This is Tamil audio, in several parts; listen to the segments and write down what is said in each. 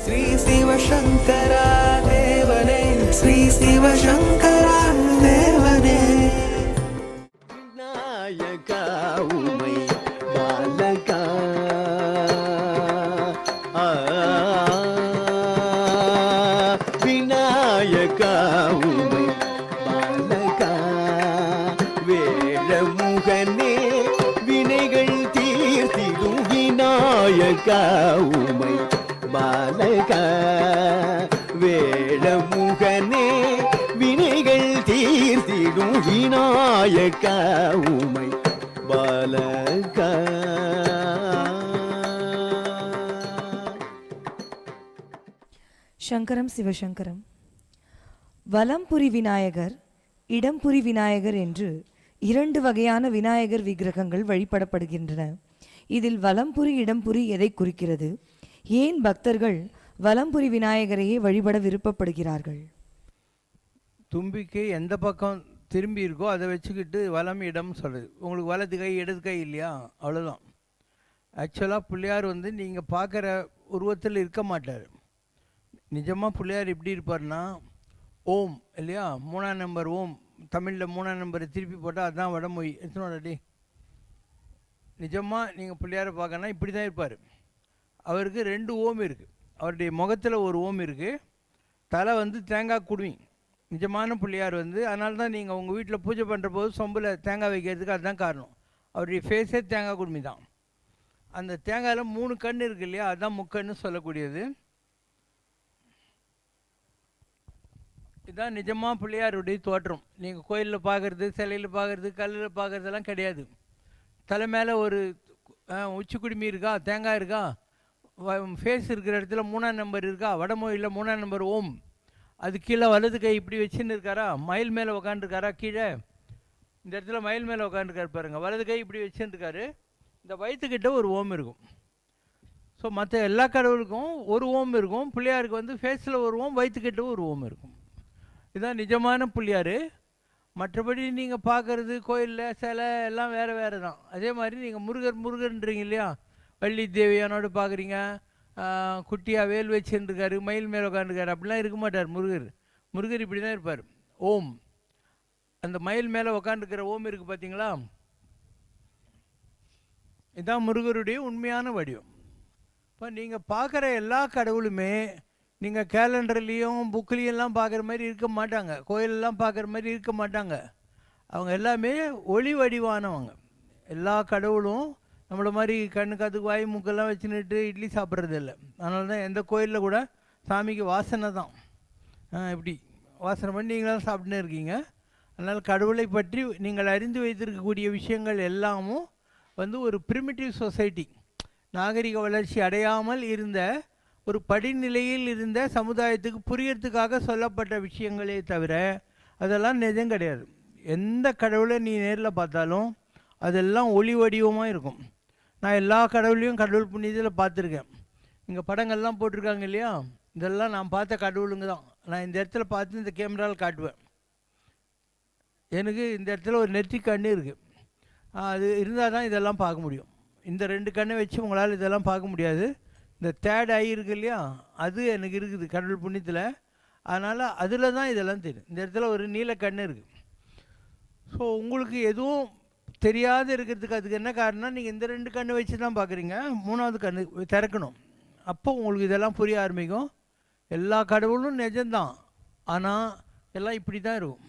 ஸ்ரீ சிவசங்கரா தேவனே, ஸ்ரீ சிவசங்கரா தேவனே. விநாயகா உமை பாலகா விநாயகா உமை பாலகா வேழமுகனே வினைகள் தீர்த்திடும் விநாயகா உமை பாலகா வேழமுகனே வினைகள் தீர்த்திடும் விநாயகா உமை பாலகா. சங்கரம் சிவசங்கரம். வலம்புரி விநாயகர், இடம்புரி விநாயகர் என்று 2 வகையான விநாயகர் விக்கிரகங்கள் வழிபடப்படுகின்றன. இதில் வலம்புரி இடம்புரி எதை குறிக்கிறது? ஏன் பக்தர்கள் வலம்புரி விநாயகரையே வழிபட விருப்பப்படுகிறார்கள்? தும்பிக்கை எந்த பக்கம் திரும்பி இருக்கோ அதை வச்சுக்கிட்டு வலம் இடம் சொல்கிறது. உங்களுக்கு வலது கை இடது கை இல்லையா, அவ்வளோதான். ஆக்சுவலாக பிள்ளையார் நீங்கள் பார்க்குற உருவத்தில் இருக்க மாட்டார். நிஜமாக பிள்ளையார் எப்படி இருப்பார்னா, ஓம் இல்லையா, 3ஆம் நம்பர் ஓம், தமிழில் 3ஆம் நம்பரை திருப்பி போட்டால் அதுதான் வடமொழி. எத்தனோடடி நிஜமாக நீங்கள் பிள்ளையாரை பார்க்கணுன்னா இப்படி தான் இருப்பார். அவருக்கு 2 ஓம் இருக்குது. அவருடைய முகத்தில் ஒரு ஓம் இருக்குது. தலை தேங்காய் குடுமி. நிஜமான பிள்ளையார் அதனால தான் நீங்கள் உங்கள் வீட்டில் பூஜை பண்ணுற போது சொம்பில் தேங்காய் வைக்கிறதுக்கு அதுதான் காரணம். அவருடைய ஃபேஸே தேங்காய் குடுமி தான். அந்த தேங்காயில் 3 கண் இருக்குது இல்லையா, அதுதான் முக்கண்ணு சொல்லக்கூடியது. இதுதான் நிஜமாக பிள்ளையாருடைய தோற்றம். நீங்கள் கோயிலில் பார்க்குறது, சிலையில் பார்க்குறது, கல்லில் பார்க்குறதெல்லாம் கிடையாது. தலை மேலே ஒரு உச்சி குடுமி இருக்கா, தேங்காய் இருக்கா, ஃபேஸ் இருக்கிற இடத்துல 3ஆம் நம்பர் இருக்கா, வடமொழியில் 3ஆம் நம்பர் ஓம். அது கீழே வலது கை இப்படி வச்சுன்னு இருக்காரா, மயில் மேலே உக்காந்துருக்காரா, கீழே இந்த இடத்துல மயில் மேலே உக்காந்துருக்காரு பாருங்கள், வலது கை இப்படி வச்சுன்னு இருக்காரு. இந்த வயிற்றுக்கிட்ட ஒரு ஓம் இருக்கும். ஸோ மற்ற எல்லா கடவுளுக்கும் ஒரு ஓம் இருக்கும். பிள்ளையாருக்கு ஃபேஸில் ஒரு ஓம், வயிற்றுக்கிட்ட ஒரு ஓம் இருக்கும். இதுதான் நிஜமான பிள்ளையார். மற்றபடி நீங்கள் பார்க்குறது கோயிலில் சிலை எல்லாம் வேறு வேறு தான். அதே மாதிரி நீங்கள் முருகன்றீங்க இல்லையா, வள்ளி தேவியானோடு பார்க்குறீங்க, குட்டியாக வேல் வச்சுருக்காரு, மயில் மேலே உட்காந்துருக்காரு, அப்படிலாம் இருக்க மாட்டார் முருகர். முருகர் இப்படி தான் இருப்பார். ஓம், அந்த மயில் மேலே உக்காந்துருக்கிற ஓம் இருக்குது பார்த்தீங்களா, இதுதான் முருகருடைய உண்மையான வடிவம். இப்போ நீங்கள் பார்க்குற எல்லா கடவுளுமே நீங்கள் கேலண்டர்லேயும் புக்லேயெல்லாம் பார்க்குற மாதிரி இருக்க மாட்டாங்க, கோயிலெல்லாம் பார்க்குற மாதிரி இருக்க மாட்டாங்க. அவங்க எல்லாமே ஒளி வடிவானவங்க. எல்லா கடவுளும் நம்மளை மாதிரி கண்ணு காத்துக்கு வாய் மூக்கெல்லாம் வச்சுன்னுட்டு இட்லி சாப்பிட்றது இல்லை. அதனால தான் எந்த கோயிலில் கூட சாமிக்கு வாசனை தான், இப்படி வாசனை பண்ணி நீங்களாம் சாப்பிட்டுன்னு இருக்கீங்க. அதனால் கடவுளை பற்றி நீங்கள் அறிந்து வைத்திருக்கக்கூடிய விஷயங்கள் எல்லாமும் ஒரு ப்ரிமிட்டிவ் சொசைட்டி, நாகரிக வளர்ச்சி அடையாமல் இருந்த ஒரு படிநிலையில் இருந்த சமுதாயத்துக்கு புரியறதுக்காக சொல்லப்பட்ட விஷயங்களே தவிர அதெல்லாம் நிஜம் கிடையாது. எந்த கடவுளை நீ நேரில் பார்த்தாலும் அதெல்லாம் ஒளி வடிவமாக இருக்கும். நான் எல்லா கடவுளையும் கடவுள் புண்ணியத்தில் பார்த்துருக்கேன். இங்கே படங்கள்லாம் போட்டிருக்காங்க இல்லையா, இதெல்லாம் நான் பார்த்த கடவுளுங்க தான். நான் இந்த இடத்துல பார்த்து இந்த கேமராவில் காட்டுவேன். எனக்கு இந்த இடத்துல ஒரு நெற்றி கண்ணு இருக்குது, அது இருந்தால் தான் இதெல்லாம் பார்க்க முடியும். இந்த 2 கண்ணை வச்சு உங்களால் இதெல்லாம் பார்க்க முடியாது. இந்த 3rd ஐ இருக்குது இல்லையா, அது எனக்கு இருக்குது கடவுள் புண்ணியத்தில். அதனால் அதில் தான் இதெல்லாம் தெரியும். இந்த இடத்துல ஒரு நீல கண்ணு இருக்குது. ஸோ உங்களுக்கு எதுவும் தெரியாது இருக்கிறதுக்கு அதுக்கு என்ன காரணம்னா, நீங்கள் இந்த 2 கண்ணு வச்சு தான் பார்க்குறீங்க. 3வது கண்ணு திறக்கணும். அப்போ உங்களுக்கு இதெல்லாம் புரிய ஆரம்பிக்கும். எல்லா கடவுளும் நிஜம்தான், ஆனால் எல்லாம் இப்படி தான் இருக்கும்.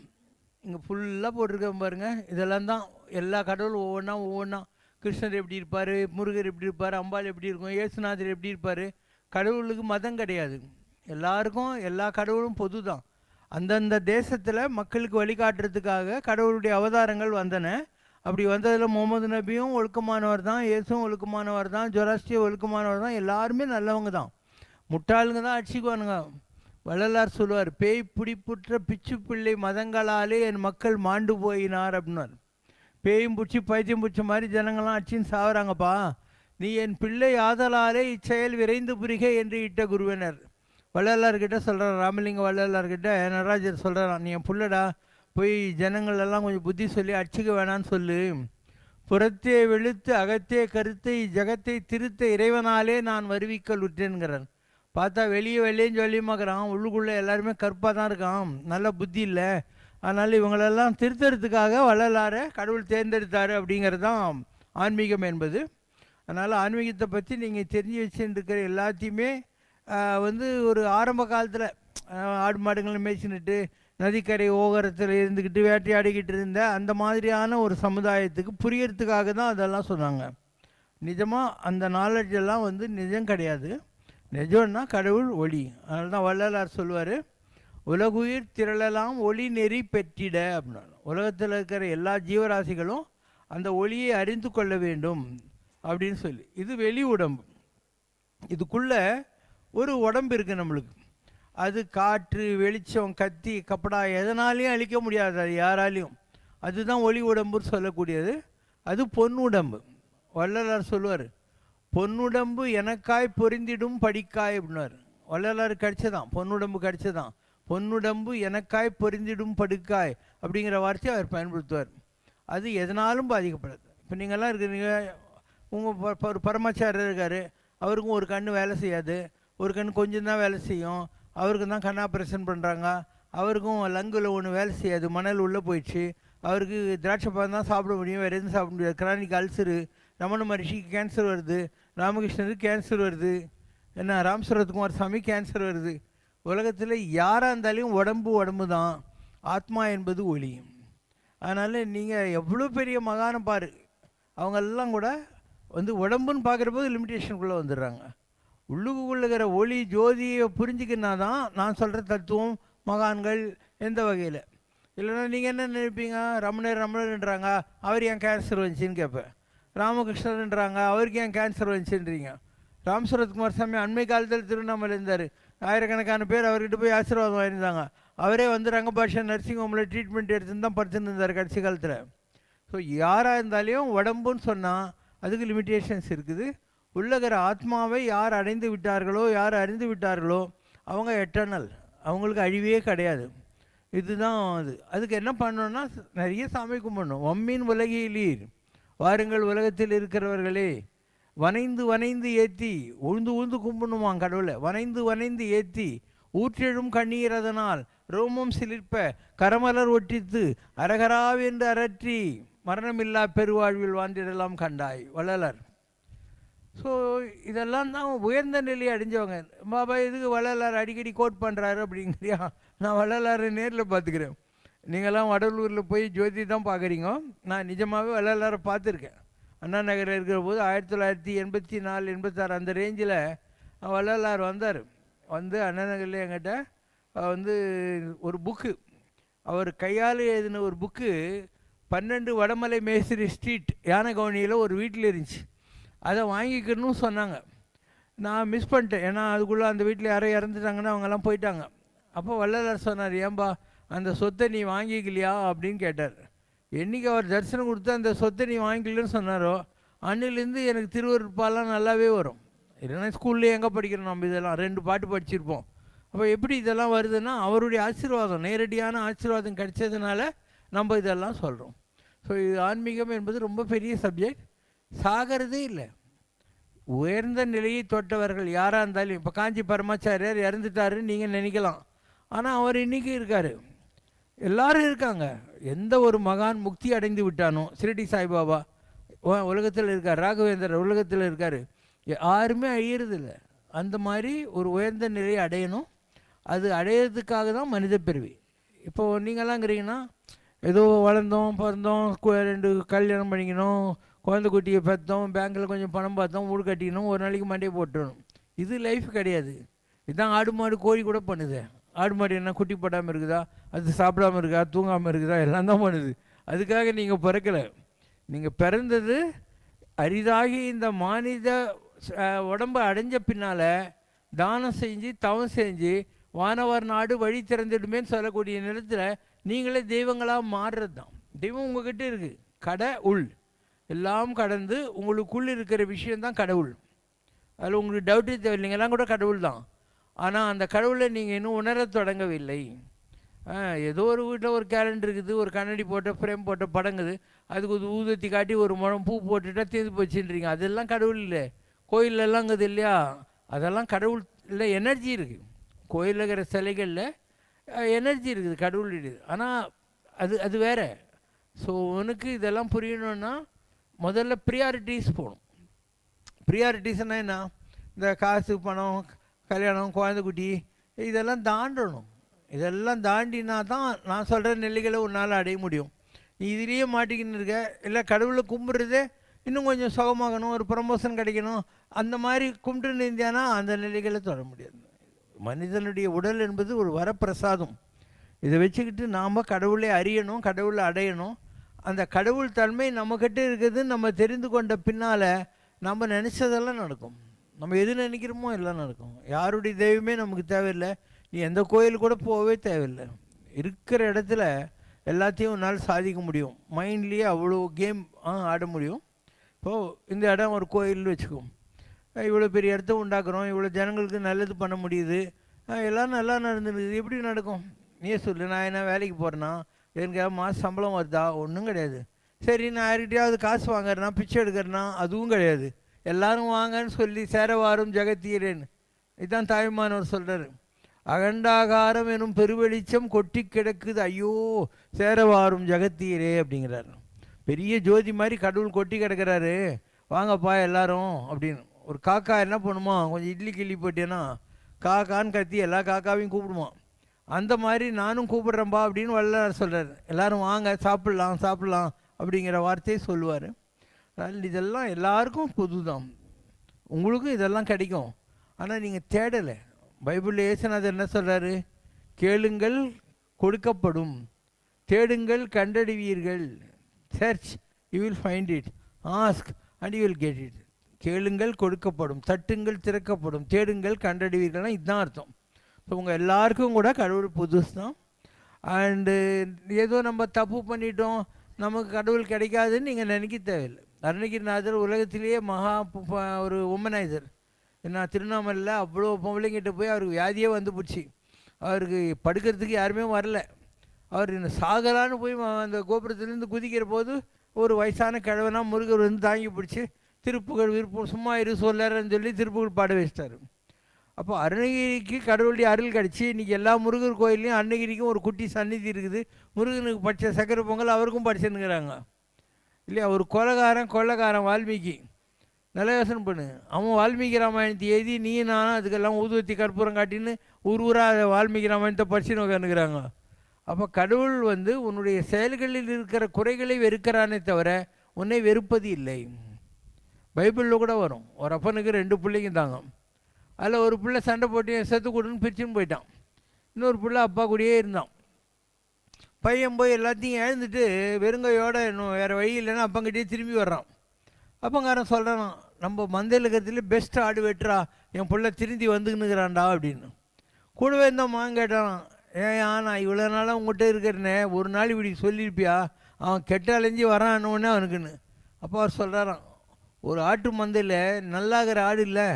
இங்கே ஃபுல்லாக போட்டிருக்க பாருங்கள், இதெல்லாம் தான் எல்லா கடவுளும் ஒவ்வொன்றா கிருஷ்ணர் எப்படி இருப்பார், முருகர் எப்படி இருப்பார், அம்பாள் எப்படி இருக்கும், இயேசுநாதர் எப்படி இருப்பார். கடவுளுக்கு மதம் கிடையாது, எல்லாருக்கும் எல்லா கடவுளும் பொது தான். அந்தந்த தேசத்தில் மக்களுக்கு வழிகாட்டுறதுக்காக கடவுளுடைய அவதாரங்கள் வந்தன. அப்படி வந்ததில் முகமது நபியும் ஒழுக்கமானவர் தான், இயேசுவும் ஒழுக்கமானவர் தான், ஜொராஸ்ட்ரிய ஒழுக்கமானவர் தான், எல்லாருமே நல்லவங்க தான். முட்டாளுங்க தான் அடிச்சுக்குவானுங்க. வள்ளலார் சொல்லுவார், பேய் பிடிப்புற்ற பிச்சு பிள்ளை மதங்களாலே என் மக்கள் மாண்டு போயினார் அப்படின்னார். பேயும் பிடிச்சி பைத்தியம் பிடிச்ச மாதிரி ஜனங்கள்லாம் அடிச்சின்னு சாகுறாங்கப்பா, நீ என் பிள்ளை ஆதலாலே இச்செயல் விரைந்து புரிக என்று இட்ட குருவினர். வள்ளலார்கிட்ட சொல்கிறார், ராமலிங்க வள்ளலார்கிட்ட நடராஜர் சொல்கிறான், நீ என் பிள்ளடா, போய் ஜனங்களெல்லாம் கொஞ்சம் புத்தி சொல்லி அடிச்சுக்க வேணான்னு சொல்லு. புறத்தே வெளுத்து அகத்தே கருத்தை ஜகத்தை திருத்த இறைவனாலே நான் வருவிக்கல் உற்றேன்கிறார். பார்த்தா வெளியே வெளியேன்னு சொல்லியுமாக்குறான், உள்ளுக்குள்ளே எல்லாருமே கருப்பாக தான் இருக்கான், நல்ல புத்தி இல்லை. அதனால் இவங்களெல்லாம் திருத்தறதுக்காக வள்ளலாரை கடவுள் தேர்ந்தெடுத்தார் அப்படிங்கிறது தான் ஆன்மீகம் என்பது. அதனால் ஆன்மீகத்தை பற்றி நீங்கள் தெரிஞ்சு வச்சுட்டு இருக்கிற எல்லாத்தையுமே வந்து ஒரு ஆரம்ப காலத்தில் ஆடு மாடுகளை மேய்ச்சின்னுட்டு நதிக்கரை ஓகரத்தில் இருந்துக்கிட்டு வேட்டையாடிக்கிட்டு இருந்த அந்த மாதிரியான ஒரு சமுதாயத்துக்கு புரியறதுக்காக தான் அதெல்லாம் சொன்னாங்க. நிஜமாக அந்த நாலேஜ் எல்லாம் வந்து நிஜம் கிடையாது. நிஜம்னா கடவுள் ஒளி. அதனால தான் வள்ளலார் சொல்லுவார், உலகுயிர் திரளலாம் ஒளி நெறி பெற்றிட அப்படின்னா. உலகத்தில் இருக்கிற எல்லா ஜீவராசிகளும் அந்த ஒளியை அறிந்து கொள்ள வேண்டும் அப்படின்னு சொல்லி. இது வெளி உடம்பு. இதுக்குள்ளே ஒரு உடம்பு இருக்குது நம்மளுக்கு. அது காற்று, வெளிச்சம், கத்தி, கப்படா எதனாலையும் அழிக்க முடியாது, அது யாராலையும். அதுதான் ஒளி உடம்புன்னு சொல்லக்கூடியது. அது பொன்னுடம்பு. வள்ளலார் சொல்லுவார், பொன்னுடம்பு எனக்காய் பொருந்திடும் படிக்காய் அப்படின்னார். வள்ளலார் கிடச்சதான், பொன்னுடம்பு கிடச்சதான். பொன்னுடம்பு எனக்காய் பொருந்திடும் படுக்காய் அப்படிங்கிற வார்த்தையை அவர் பயன்படுத்துவார். அது எதனாலும் பாதிக்கப்படாது. இப்போ நீங்கள்லாம் இருக்கிறீங்க, உங்கள் ஒரு பரமாச்சாரியர் இருக்கார், அவருக்கும் ஒரு கண் வேலை செய்யாது, ஒரு கண் கொஞ்சம் தான் வேலை செய்யும். அவருக்கு தான் கண் ஆப்ரேஷன் பண்ணுறாங்க, அவருக்கும் லங்கில் ஒன்று வேலை செய்யாது, மணல் உள்ளே போயிடுச்சு. அவருக்கு திராட்சை பழம் தான் சாப்பிட முடியும், வேறு எதுவும் சாப்பிட முடியாது. Chronic ulcer. ரமண மகரிஷிக்கு கேன்சர் வருது, ராமகிருஷ்ணருக்கு கேன்சர் வருது, என்ன ராம் சரத்குமார் சாமி கேன்சர் வருது. உலகத்தில் யாராக இருந்தாலும் உடம்பு தான். ஆத்மா என்பது ஒளி. அதனால் நீங்கள் எவ்வளோ பெரிய மகானை பாரு, அவங்கெல்லாம் கூட வந்து உடம்புன்னு பார்க்குறபோது லிமிட்டேஷனுக்குள்ளே வந்துடுறாங்க. உள்ளுக்குள்ளுகிற ஒளி ஜோதியை புரிஞ்சுக்கினா தான் நான் சொல்கிற தத்துவம் மகான்கள் எந்த வகையில். இல்லைன்னா நீங்கள் என்ன நினைப்பீங்க, ரமணர்ன்றாங்க, அவர் ஏன் கேன்சர் வந்துச்சின்னு கேட்பேன். ராமகிருஷ்ணர்ன்றாங்க, அவருக்கு ஏன் கேன்சர் வந்துச்சுன்றீங்க. ராம் சரத்குமார் சாமி அண்மை காலத்தில் திருவண்ணாமலை இருந்தார். ஆயிரக்கணக்கான பேர் அவர்கிட்ட போய் ஆசீர்வாதம் வாங்கியிருந்தாங்க. அவரே வந்து ரங்கபாஷா நர்சிங் ஹோமில் ட்ரீட்மெண்ட் எடுத்துன்னு தான் படுத்துன்னு இருந்தார் கடைசி காலத்தில். ஸோ யாராக இருந்தாலும் உடம்புன்னு சொன்னால் அதுக்கு லிமிட்டேஷன்ஸ் இருக்குது. உள்ளகிற ஆத்மாவை யார் அடைந்து விட்டார்களோ, யார் அறிந்து விட்டார்களோ அவங்க எட்டர்னல், அவங்களுக்கு அழிவே கிடையாது. இதுதான் அதுக்கு என்ன பண்ணணும்னா நிறைய சாமி கும்பிடணும். வம்மின் உலகிலீர் வாருங்கள் உலகத்தில் இருக்கிறவர்களே, வனைந்து வனைந்து ஏற்றி உழுந்து கும்பிடணுமாம் கடவுளை. வனைந்து ஏற்றி ஊற்றெழும் கண்ணீர் அதனால் ரோமம் சிலிர்ப்ப கரமலர் ஒட்டித்து அரகராவென்று அரற்றி மரணமில்லா பெருவாழ்வில் வாழ்ந்திடலாம் கண்டாய் வள்ளலார். ஸோ இதெல்லாம் தான் உயர்ந்த நிலையை அடைஞ்சவங்க. பாபா இதுக்கு வள்ளலார் அடிக்கடி கோட் பண்ணுறாரு அப்படிங்கிறியா? நான் வள்ளலாரை நேரில் பார்த்துக்கிறேன். நீங்களாம் வடலூரில் போய் ஜோதி தான் பார்க்குறீங்க. நான் நிஜமாகவே வள்ளலாரை பார்த்துருக்கேன். அண்ணா நகரில் இருக்கிற போது 1984 86 அந்த ரேஞ்சில் வள்ளலார் வந்தார். வந்து அண்ணா நகரில் என்கிட்ட வந்து ஒரு புக்கு, அவர் கையால் எழுதின ஒரு புக்கு 12 வடமலை மேஸ்திரி ஸ்ட்ரீட் யானைகவுனியில் ஒரு வீட்டில் இருந்துச்சு. அதை வாங்கிக்கணும்னு சொன்னாங்க. நான் மிஸ் பண்ணிட்டேன். ஏன்னா அதுக்குள்ளே அந்த வீட்டில் யாரோ இறந்துட்டாங்கன்னா அவங்கெல்லாம் போயிட்டாங்க. அப்போ வள்ளலார் சொன்னார், ஏன்பா அந்த சொத்தை நீ வாங்கிக்கலையா அப்படின்னு கேட்டார். என்றைக்கு அவர் தரிசனம் கொடுத்து அந்த சொத்தை நீ வாங்கிக்கலன்னு சொன்னாரோ அன்னிலேருந்து எனக்கு திருவருட்பாலாம் நல்லாவே வரும். இல்லைன்னா ஸ்கூல்லேயே எங்கே படிக்கிறோம் நம்ம, இதெல்லாம் 2 பாட்டு படிச்சிருப்போம். அப்போ எப்படி இதெல்லாம் வருதுன்னா அவருடைய ஆசீர்வாதம், நேரடியான ஆசீர்வாதம் கிடைச்சதுனால நம்ம இதெல்லாம் சொல்கிறோம். ஸோ இது ஆன்மீகம் என்பது ரொம்ப பெரிய சப்ஜெக்ட். சாகிறதே இல்லை. உயர்ந்த நிலையை தொட்டவர்கள் யாராக இருந்தாலும், இப்போ காஞ்சி பரமாச்சாரியார் இறந்துட்டாருன்னு நீங்கள் நினைக்கலாம், ஆனால் அவர் இன்றைக்கி இருக்கார். எல்லாரும் இருக்காங்க. எந்த ஒரு மகான் முக்தி அடைந்து விட்டானோ, சிரடி சாய்பாபா உலகத்தில் இருக்கார், ராகவேந்தர் உலகத்தில் இருக்கார், யாருமே அழியறதில்லை. அந்த மாதிரி ஒரு உயர்ந்த நிலையை அடையணும். அது அடையிறதுக்காக தான் மனித பிறவி. இப்போது நீங்களாங்கிறீங்கன்னா ஏதோ வளர்ந்தோம், பிறந்தோம், 2 கல்யாணம் பண்ணிக்கணும், குழந்தை குட்டியை பெற்றோம், பேங்க்கில் கொஞ்சம் பணம் பார்த்தோம், வீடு கட்டிக்கணும், ஒரு நாளைக்கு மண்டையை போட்டுடணும். இது லைஃப் கிடையாது. இதுதான் ஆடு மாடு கோழி கூட பண்ணுது. ஆடு மாடு என்ன குட்டி போடாமல் இருக்குதா, அது சாப்பிடாமல் இருக்கா, தூங்காமல் இருக்குதா, எல்லாம் தான் பண்ணுது. அதுக்காக நீங்கள் பிறக்கலை. நீங்கள் பிறந்தது அரிதாகி இந்த மானிட உடம்பை அடைஞ்ச பின்னால் தானம் செஞ்சு தவம் செஞ்சு வானவர் நாடு வழி திறந்துடுமேன்னு சொல்லக்கூடிய நேரத்தில் நீங்களே தெய்வங்களாக மாறுறது தான். தெய்வம் உங்கள்கிட்ட இருக்குது. கடவுள் எல்லாம் கடந்து உங்களுக்குள் இருக்கிற விஷயந்தான் கடவுள். அதில் உங்களுக்கு டவுட்டே தேவையில்லை, எல்லாம் கூட கடவுள் தான். ஆனால் அந்த கடவுளை நீங்கள் இன்னும் உணர தொடங்கவில்லை. ஏதோ ஒரு வீட்டில் ஒரு கேலண்டர் இருக்குது, ஒரு கண்ணாடி போட்ட ஃப்ரேம் போட்ட படங்குது, அதுக்கு ஒரு ஊதத்தி காட்டி ஒரு முழம் பூ போட்டுட்டா தீர்ந்து போச்சுன்றீங்க. அதெல்லாம் கடவுள் இல்லை. கோயிலெல்லாம் இருக்குது இல்லையா, அதெல்லாம் கடவுள் இல்லை எனர்ஜி இருக்குது. கோயிலில் இருக்கிற சிலைகளில் எனர்ஜி இருக்குது, கடவுளுடைய. ஆனால் அது வேறு. ஸோ உனக்கு இதெல்லாம் புரியணுன்னா முதல்ல ப்ரியாரிட்டிஸ் போகணும். ப்ரியாரிட்டிஸ்னால் என்ன? இந்த காசு, பணம், கல்யாணம், குழந்தை குட்டி இதெல்லாம் தாண்டணும். இதெல்லாம் தாண்டினா தான் நான் சொல்கிற நிலைகளை உன்னால் அடைய முடியும். நீ இதுலேயே மாட்டிக்கின்னு இருக்க. இல்லை கடவுளை கும்பிட்றதே இன்னும் கொஞ்சம் சுகமாகணும், ஒரு ப்ரமோஷன் கிடைக்கணும், அந்த மாதிரி கும்பிட்டு இருந்தானா அந்த நிலைகளை தொட முடியாது. மனிதனுடைய உடல் என்பது ஒரு வரப்பிரசாதம். இதை வச்சுக்கிட்டு நாம் கடவுளை அறியணும், கடவுளை அடையணும். அந்த கடவுள் தன்மை நம்மக்கிட்ட இருக்குது. நம்ம தெரிந்து கொண்ட பின்னால் நம்ம நினச்சதெல்லாம் நடக்கும். நம்ம எது நினைக்கிறோமோ எல்லாம் நடக்கும். யாருடைய தெய்வமே நமக்கு தேவையில்லை. நீ எந்த கோயில் கூட போகவே தேவையில்லை. இருக்கிற இடத்துல எல்லாத்தையும் உன்னால் சாதிக்க முடியும். மைண்ட்லேயே அவ்வளோ கேம் ஆட முடியும். இப்போது இந்த இடம் ஒரு கோயில்னு வச்சுக்கோம். இவ்வளோ பெரிய இடத்த உண்டாக்குறோம், இவ்வளோ ஜனங்களுக்கு நல்லது பண்ண முடியுது, எல்லாம் நல்லா நடந்துருக்குது. எப்படி நடக்கும்? நீயே சொல்லு. நான் என்ன வேலைக்கு போகிறேன்னா எனக்கு மாதம் சம்பளம் வருதா? ஒன்றும் கிடையாது. சரி, நான் யார்கிட்டையாவது காசு வாங்குறேன்னா, பிச்சை எடுக்கிறேன்னா, அதுவும் கிடையாது. எல்லாரும் வாங்கன்னு சொல்லி சேரவாரும் ஜெகத்தீரேன்னு இதுதான் தாய்மானவர் சொல்கிறார். அகண்டாகாரம் எனும் பெருவெளிச்சம் கொட்டி கிடக்குது, ஐயோ சேரவாரும் ஜெகத்தீரே அப்படிங்கிறார். பெரிய ஜோதி மாதிரி கடவுள் கொட்டி கிடக்கிறாரு, வாங்கப்பா எல்லாரும் அப்படின்னு. ஒரு காக்கா என்ன பண்ணுமா, கொஞ்சம் இட்லி கிள்ளி போட்டேன்னா காக்கான்னு கத்தி எல்லா காக்காவையும் கூப்பிடுமா. அந்த மாதிரி நானும் கூப்பிட்றேன்ப்பா அப்படின்னு வள்ளலார் சொல்கிறார். எல்லோரும் வாங்க சாப்பிட்லாம் சாப்பிட்லாம் அப்படிங்கிற வார்த்தையை சொல்லுவார். அதனால் இதெல்லாம் எல்லாருக்கும் பொது தான். உங்களுக்கும் இதெல்லாம் கிடைக்கும். ஆனால் நீங்கள் தேடலை. பைபிளில் இயேசுநாதர் என்ன சொல்கிறாரு? கேளுங்கள் கொடுக்கப்படும், தேடுங்கள் கண்டறிவீர்கள், search you will find it, ask and you will get it. கேளுங்கள் கொடுக்கப்படும், தட்டுங்கள் திறக்கப்படும், தேடுங்கள் கண்டறிவீர்கள்னா இதுதான் அர்த்தம். ஸோ உங்கள் எல்லாருக்கும் கூட கடவுள் புதுசு தான். அண்டு ஏதோ நம்ம தப்பு பண்ணிட்டோம், நமக்கு கடவுள் கிடைக்காதுன்னு நீங்கள் நினைக்க தேவையில்லை. அருணகிரிநாதர் உலகத்திலேயே ஒரு உமனைசர். நான் திருவண்ணாமலையில் அவ்வளோ பொம்பளைங்கிட்ட போய் அவருக்கு வியாதியே வந்து போச்சு. அவருக்கு படுக்கிறதுக்கு யாருமே வரல. அவர் சாகலான்னு போய் அந்த கோபுரத்துலேருந்து குதிக்கிற போது ஒரு வயசான கிழவனா முருகர் வந்து தாங்கி பிடிச்சி திருப்புகழ் விருப்பம் சும்மா இரு சொல்லறன்னு சொல்லி திருப்புகழ் பாட வச்சிட்டார். அப்போ அருணகிரிக்கு கடவுளுடைய அருள் கிடச்சி இன்றைக்கி எல்லா முருகர் கோயில்லையும் அருணகிரிக்கும் ஒரு குட்டி சந்நிதி இருக்குது. முருகனுக்கு படித்த சக்கரை பொங்கல் அவருக்கும் படிச்சுன்னுங்கிறாங்க இல்லையா? ஒரு கொள்ளக்காரன் வால்மீகி. நல்ல யோசனை பண்ணு. அவன் வால்மீகி ராமாயணத்தை எழுதி நீ நானும் அதுக்கெல்லாம் ஊதுவத்தி கற்பூரம் காட்டின்னு ஊராக வால்மீகி ராமாயணத்தை படிச்சுன்னு உட்காந்துக்கிறாங்க. அப்போ கடவுள் வந்து உன்னுடைய செயல்களில் இருக்கிற குறைகளை வெறுக்கிறானே தவிர உன்னை வெறுப்பது இல்லை. பைபிளில் கூட வரும். ஒரு அப்பனுக்கு 2 பிள்ளைங்க தாங்க. அதில் ஒரு பிள்ளை சண்டை போட்டு செத்து கொடுன்னு பிரிச்சுன்னு போயிட்டான். இன்னொரு பிள்ளை அப்பா கூடயே இருந்தான். பையன் போய் எல்லாத்தையும் எழுந்துட்டு வெறுங்கையோடு இன்னும் வேறு வழி இல்லைன்னா அப்பங்கிட்டே திரும்பி வர்றான். அப்பங்காரன் சொல்கிறான், நம்ம மந்தையில் இருக்கிறதுல பெஸ்ட் ஆடு வெட்டுறா, என் பிள்ளை திருந்தி வந்துன்னுக்கிறான்டா அப்படின்னு. கூடவே இருந்தான் கேட்டான், ஏன் நான் இவ்வளோ நாளாக உங்கள்கிட்ட இருக்கிறேனே, ஒரு நாள் இப்படி சொல்லியிருப்பியா? அவன் கெட்ட அலைஞ்சி வரான்னு அவனுக்குன்னு. அப்போ அவர் சொல்கிறாரான், ஒரு ஆட்டு மந்தையில் நல்லாகிற ஆடு இல்லை,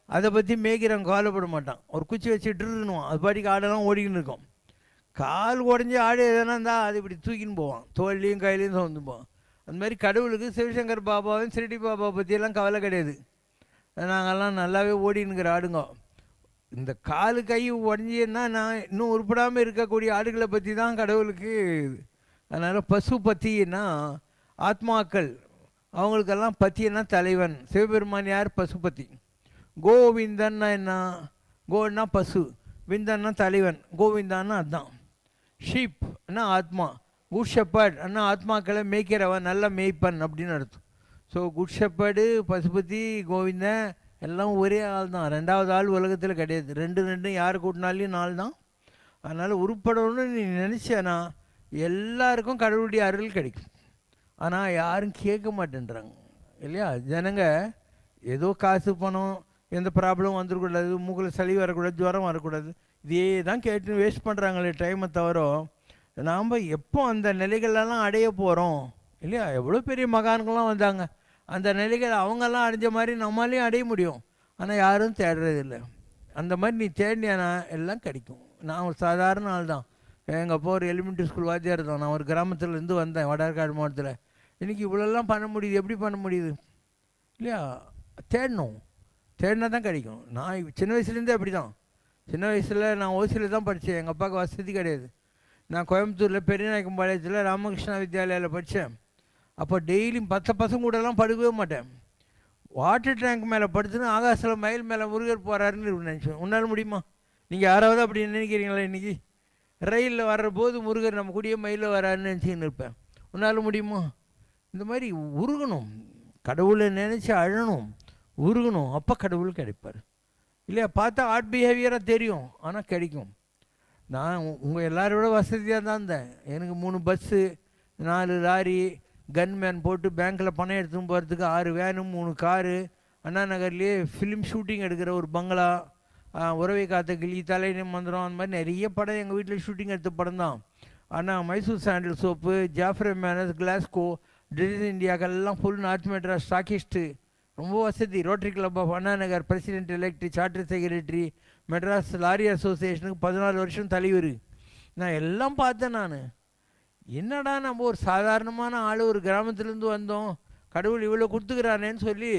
அதை பற்றி மேய்க்கிறவன் கவலைப்பட மாட்டான். ஒரு குச்சி வச்சுட்டுருவான், அது பாட்டிக்கு ஆடெல்லாம் ஓடிக்கின்னு இருக்கும். கால் உடஞ்சி ஆடு எதனா இருந்தால் அது இப்படி தூக்கின்னு போவான், தோல்லையும் கையிலையும் வந்து போவான். அந்த மாதிரி கடவுளுக்கு சிவசங்கர் பாபாவும் சிரடி பாபா பற்றியெல்லாம் கவலை கிடையாது. நாங்கள்லாம் நல்லாவே ஓடினுங்கிற ஆடுங்க. இந்த காலு கை உடஞ்சின்னா நான் இன்னும் உருப்படாமல் இருக்கக்கூடிய ஆடுகளை பற்றி தான் கடவுளுக்கு. அதனால் பசு பத்தின்னா ஆத்மாக்கள், அவங்களுக்கெல்லாம் பத்தியன்னா தலைவன். சிவபெருமான் யார்? பசுபதி. கோவிந்தன்னா என்ன? கோன்னா பசு, விந்தன்னா தலைவன், கோவிந்தான்னா அதுதான். ஷீப்னா ஆத்மா, குட் ஷெப்பர்ட் அண்ணா ஆத்மாக்களை மேய்க்கிறவன், நல்ல மேய்ப்பன் அப்படின்னு அர்த்தம். So good shepherd, Pasupathi, Govindan எல்லாம் ஒரே ஆள் தான். 2வது ஆள் உலகத்தில் கிடையாது. 2 யார் கூட்டினாலையும் 4 தான். அதனால் உருப்படணும்னு நீ நினச்சேன்னா எல்லாருக்கும் கடவுளுடைய அருள் கிடைக்கும். ஆனால் யாரும் கேட்க மாட்டேன்றாங்க இல்லையா? ஜனங்க ஏதோ காசு பணம், எந்த ப்ராப்ளம் வந்துடக்கூடாது, மூக்கில் சளி வரக்கூடாது, ஜுரம் வரக்கூடாது, இதே தான் கேட்டு வேஸ்ட் பண்ணுறாங்களே டைமை தவிர நாம் எப்போ அந்த நிலைகளெல்லாம் அடைய போகிறோம் இல்லையா? எவ்வளோ பெரிய மகான்கள்லாம் வந்தாங்க, அந்த நிலைகள் அவங்கெல்லாம் அடைஞ்ச மாதிரி நம்மளாலையும் அடைய முடியும். ஆனால் யாரும் தேடுறதில்லை. அந்த மாதிரி நீ தேடினா எல்லாம் கிடைக்கும். நான் ஒரு சாதாரண ஆள் தான். எங்கள் அப்பா ஒரு எலிமெண்ட்ரி ஸ்கூல் வாத்தியார் தான். நான் ஒரு கிராமத்துலேருந்து வந்தேன், வடார்காடு மாவட்டத்தில். இன்றைக்கி இவ்வளோலாம் பண்ண முடியுது. எப்படி பண்ண முடியுது இல்லையா? தேடணும். தேடினா தான் கிடைக்கும். நான் சின்ன வயசுலேருந்தே அப்படி தான். சின்ன வயசில் நான் ஓசியில் தான் படித்தேன். எங்கள் அப்பாவுக்கு வசதி கிடையாது. நான் கோயம்புத்தூரில் பெரியநாயக்கம்பாளையத்தில் ராமகிருஷ்ணா வித்யாலயாவில் படித்தேன். அப்போ டெய்லியும் பசங்க கூடலாம் படுக்கவே மாட்டேன். வாட்டர் டேங்க் மேலே படுத்துன்னு ஆகாசில் மயில் மேலே முருகர் போகிறாருன்னு நினச்சேன். உன்னால் முடியுமா? நீங்கள் யாராவது அப்படி நினைக்கிறீங்களா? இன்றைக்கி ரயிலில் வர்ற போது முருகர் நம்ம கூடயே மயிலில் வராருன்னு நினச்சின்னு இருப்பேன். உன்னால் முடியுமா? இந்த மாதிரி உருகணும், கடவுளை நினச்சி அழணும், உருகணும். அப்போ கடவுள் கிடைப்பார். இல்லையா? பார்த்தா ஆர்ட் பிஹேவியராக தெரியும், ஆனால் கிடைக்கும். நான் உங்கள் எல்லாரோட வசதியாக தான் இருந்தேன். எனக்கு 3 பஸ்ஸு, 4 லாரி, கன்மேன் போட்டு பேங்க்கில் பணம் எடுத்துன்னு போகிறதுக்கு 6 வேனும் 3 காரு, அண்ணா நகர்லேயே ஃபிலிம் ஷூட்டிங் எடுக்கிற ஒரு பங்களா, உறவை காத்த கிளி, தலையினை மந்திரம், அந்த மாதிரி நிறைய படம் எங்கள் வீட்டில் ஷூட்டிங் எடுத்த படம் தான். ஆனால் Mysore sandal soap, Jeffrey Manners, Glasgow, design இந்தியாக்கெல்லாம் ஃபுல் நார்த் மெட்ராஸ் ஸ்டாக்கிஸ்ட்டு, ரொம்ப வசதி. Rotary club of Anna Nagar president elect, charter secretary, Madras lorry அசோசியேஷனுக்கு 14 வருஷம் தலைவர். நான் எல்லாம் பார்த்தேன். நான் என்னடா நம்ம ஒரு சாதாரணமான ஆள், ஒரு கிராமத்துலேருந்து வந்தோம், கடவுள் இவ்வளோ கொடுத்துக்கிறானேன்னு சொல்லி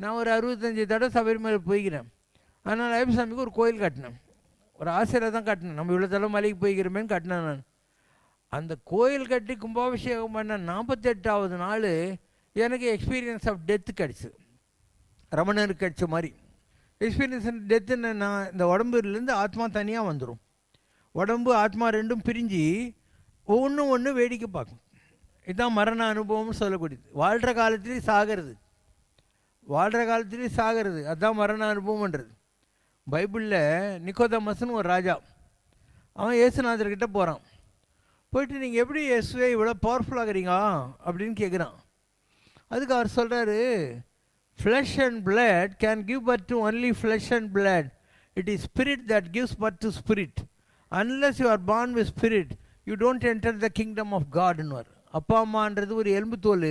நான் ஒரு 65 தடவை சபரிமலை போய்க்கிறேன். அதனால் ஐயப்பசாமிக்கு ஒரு கோயில் கட்டினேன். ஒரு ஆசிரியர் தான் கட்டினேன். நம்ம இவ்வளோ தடவை மலைக்கு போய்க்கிறோமேன்னு கட்டினேன். நான் அந்த கோயில் கட்டி கும்பாபிஷேகம் பண்ண 48வது நாள் எனக்கு எக்ஸ்பீரியன்ஸ் ஆஃப் டெத்து கிடச்சிது. ரமணருக்கு கிடச்ச மாதிரி எக்ஸ்பீரியன்ஸ் ஆஃப் டெத்துன்னு. நான் இந்த உடம்புலேருந்து ஆத்மா தனியாக வந்துடும். உடம்பு ஆத்மா ரெண்டும் பிரிஞ்சு ஒன்று வேடிக்கை பார்க்கும். இதுதான் மரண அனுபவம்னு சொல்லக்கூடியது. வாழ்கிற காலத்துலேயும் சாகிறது, வாழ்கிற காலத்துலேயும் சாகிறது, அதுதான் மரண அனுபவம்ன்றது. பைபிளில் நிக்கோதேமஸ்னு ஒரு ராஜா, அவன் இயேசுநாதர்கிட்ட போகிறான். போயிட்டு நீங்கள் எப்படி இயேசுவே இவ்வளோ பவர்ஃபுல்லாகிறீங்க அப்படின்னு கேட்குறான். அதுக்கு அவர் சொல்கிறாரு, flesh and blood can give birth to only flesh and blood. It is spirit that gives birth to spirit. Unless you are born with spirit, you don't enter the kingdom of God. அப்பா அம்மான்றது ஒரு எலும்பு தோல்,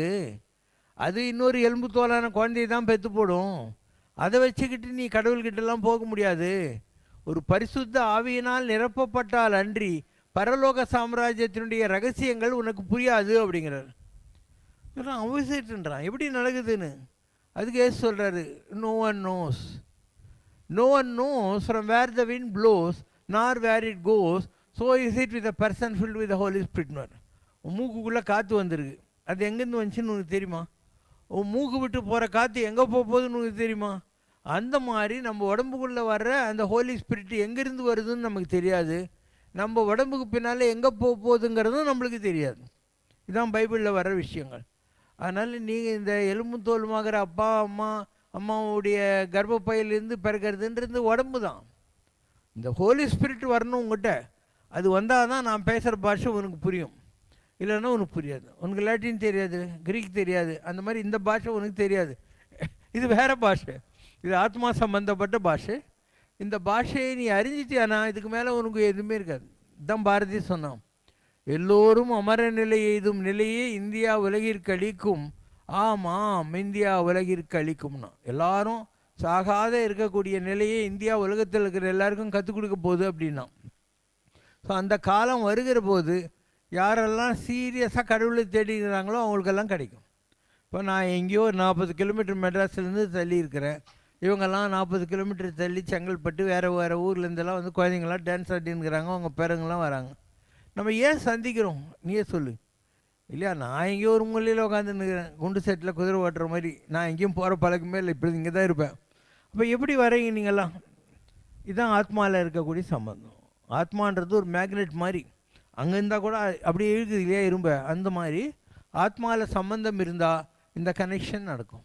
அது இன்னொரு எலும்பு தோலான குழந்தையை தான் பெற்று போடும். அதை வச்சுக்கிட்டு நீ கடவுள்கிட்டலாம் போக முடியாது. ஒரு பரிசுத்த ஆவியினால் நிரப்பப்பட்டால் அன்றி பரலோக சாம்ராஜ்யத்தினுடைய ரகசியங்கள் உனக்கு புரியாது அப்படிங்கிறார். அவசியன்றான் எப்படி நடக்குதுன்னு. அதுக்கு ஏசு சொல்கிறாரு, no one knows from where the wind blows nor where it goes, so is it with a person filled with the Holy Spirit. உன் மூக்குக்குள்ளே காற்று வந்துருக்கு, அது எங்கேருந்து வந்துச்சுன்னு உனக்கு தெரியுமா? உன் மூக்கு விட்டு போகிற காற்று எங்கே போகுதுன்னு உனக்கு தெரியுமா? அந்த மாதிரி நம்ம உடம்புக்குள்ளே வர்ற அந்த ஹோலி ஸ்பிரிட் எங்கேருந்து வருதுன்னு நமக்கு தெரியாது. நம்ம உடம்புக்கு பின்னால் எங்கே போகுதுங்கிறதும் நம்மளுக்கு தெரியாது. இதுதான் பைபிளில் வர்ற விஷயங்கள். அதனால் நீங்கள் இந்த எலும்பு தோலுமாகிற அப்பா அம்மாவுடைய கர்ப்பப்பையிலேருந்து பிறக்கிறதுன்றது உடம்பு தான். இந்த ஹோலி ஸ்பிரிட் வரணும் உங்கள்கிட்ட. அது வந்தால் தான் நான் பேசுகிற பாஷை உனக்கு புரியும், இல்லைன்னா உனக்கு புரியாது. உனக்கு லாட்டின் தெரியாது, கிரீக் தெரியாது, அந்த மாதிரி இந்த பாஷை உனக்கு தெரியாது. இது வேறு பாஷை, இது ஆத்மா சம்பந்தப்பட்ட பாஷை. இந்த பாஷையை நீ அறிஞ்சிட்டியானா இதுக்கு மேலே உனக்கு எதுவுமே இருக்காது. இதுதான் பாரதி சொன்னான், எல்லோரும் அமர நிலை எய்தும் நிலையே இந்தியா உலகிற்கு அளிக்கும். ஆமாம், இந்தியா உலகிற்கு அளிக்கும்னா எல்லாரும் சாகாத இருக்கக்கூடிய நிலையே இந்தியா உலகத்தில் இருக்கிற எல்லாருக்கும் கற்றுக் கொடுக்க போகுது அப்படின்னா. ஸோ அந்த காலம் வருகிற போது யாரெல்லாம் சீரியஸாக கடவுளை தேடிக்கிறாங்களோ அவங்களுக்கெல்லாம் கிடைக்கும். இப்போ நான் எங்கேயோ ஒரு 40 கிலோமீட்டர் மெட்ராஸ்லேருந்து தள்ளி இருக்கிறேன். இவங்கெல்லாம் 40 கிலோமீட்டர் தள்ளி செங்கல்பட்டு வேறு ஊர்லேருந்தெல்லாம் வந்து குழந்தைங்களாம் டான்ஸ் ஆடினுங்கிறாங்க, அவங்க பேருங்கெல்லாம் வராங்க. நம்ம ஏன் சந்திக்கிறோம் நீயே சொல்லு இல்லையா? நான் எங்கேயோ ஒரு மூலையில் உட்காந்துன்னுக்கிறேன், குண்டு செட்டில் குதிரை ஓட்டுற மாதிரி. நான் எங்கேயும் போகிற பழக்கமே இல்லை, இப்படி இங்கே தான் இருப்பேன். அப்போ எப்படி வரீங்க நீங்கள்லாம்? இதுதான் ஆத்மாவில் இருக்கக்கூடிய சம்பந்தம். ஆத்மான்றது ஒரு மேக்னெட் மாதிரி, அங்கே இருந்தால் கூட அப்படியே இருக்குது இல்லையா இரும்ப, அந்த மாதிரி ஆத்மாவில் சம்பந்தம் இருந்தால் இந்த கனெக்ஷன் நடக்கும்.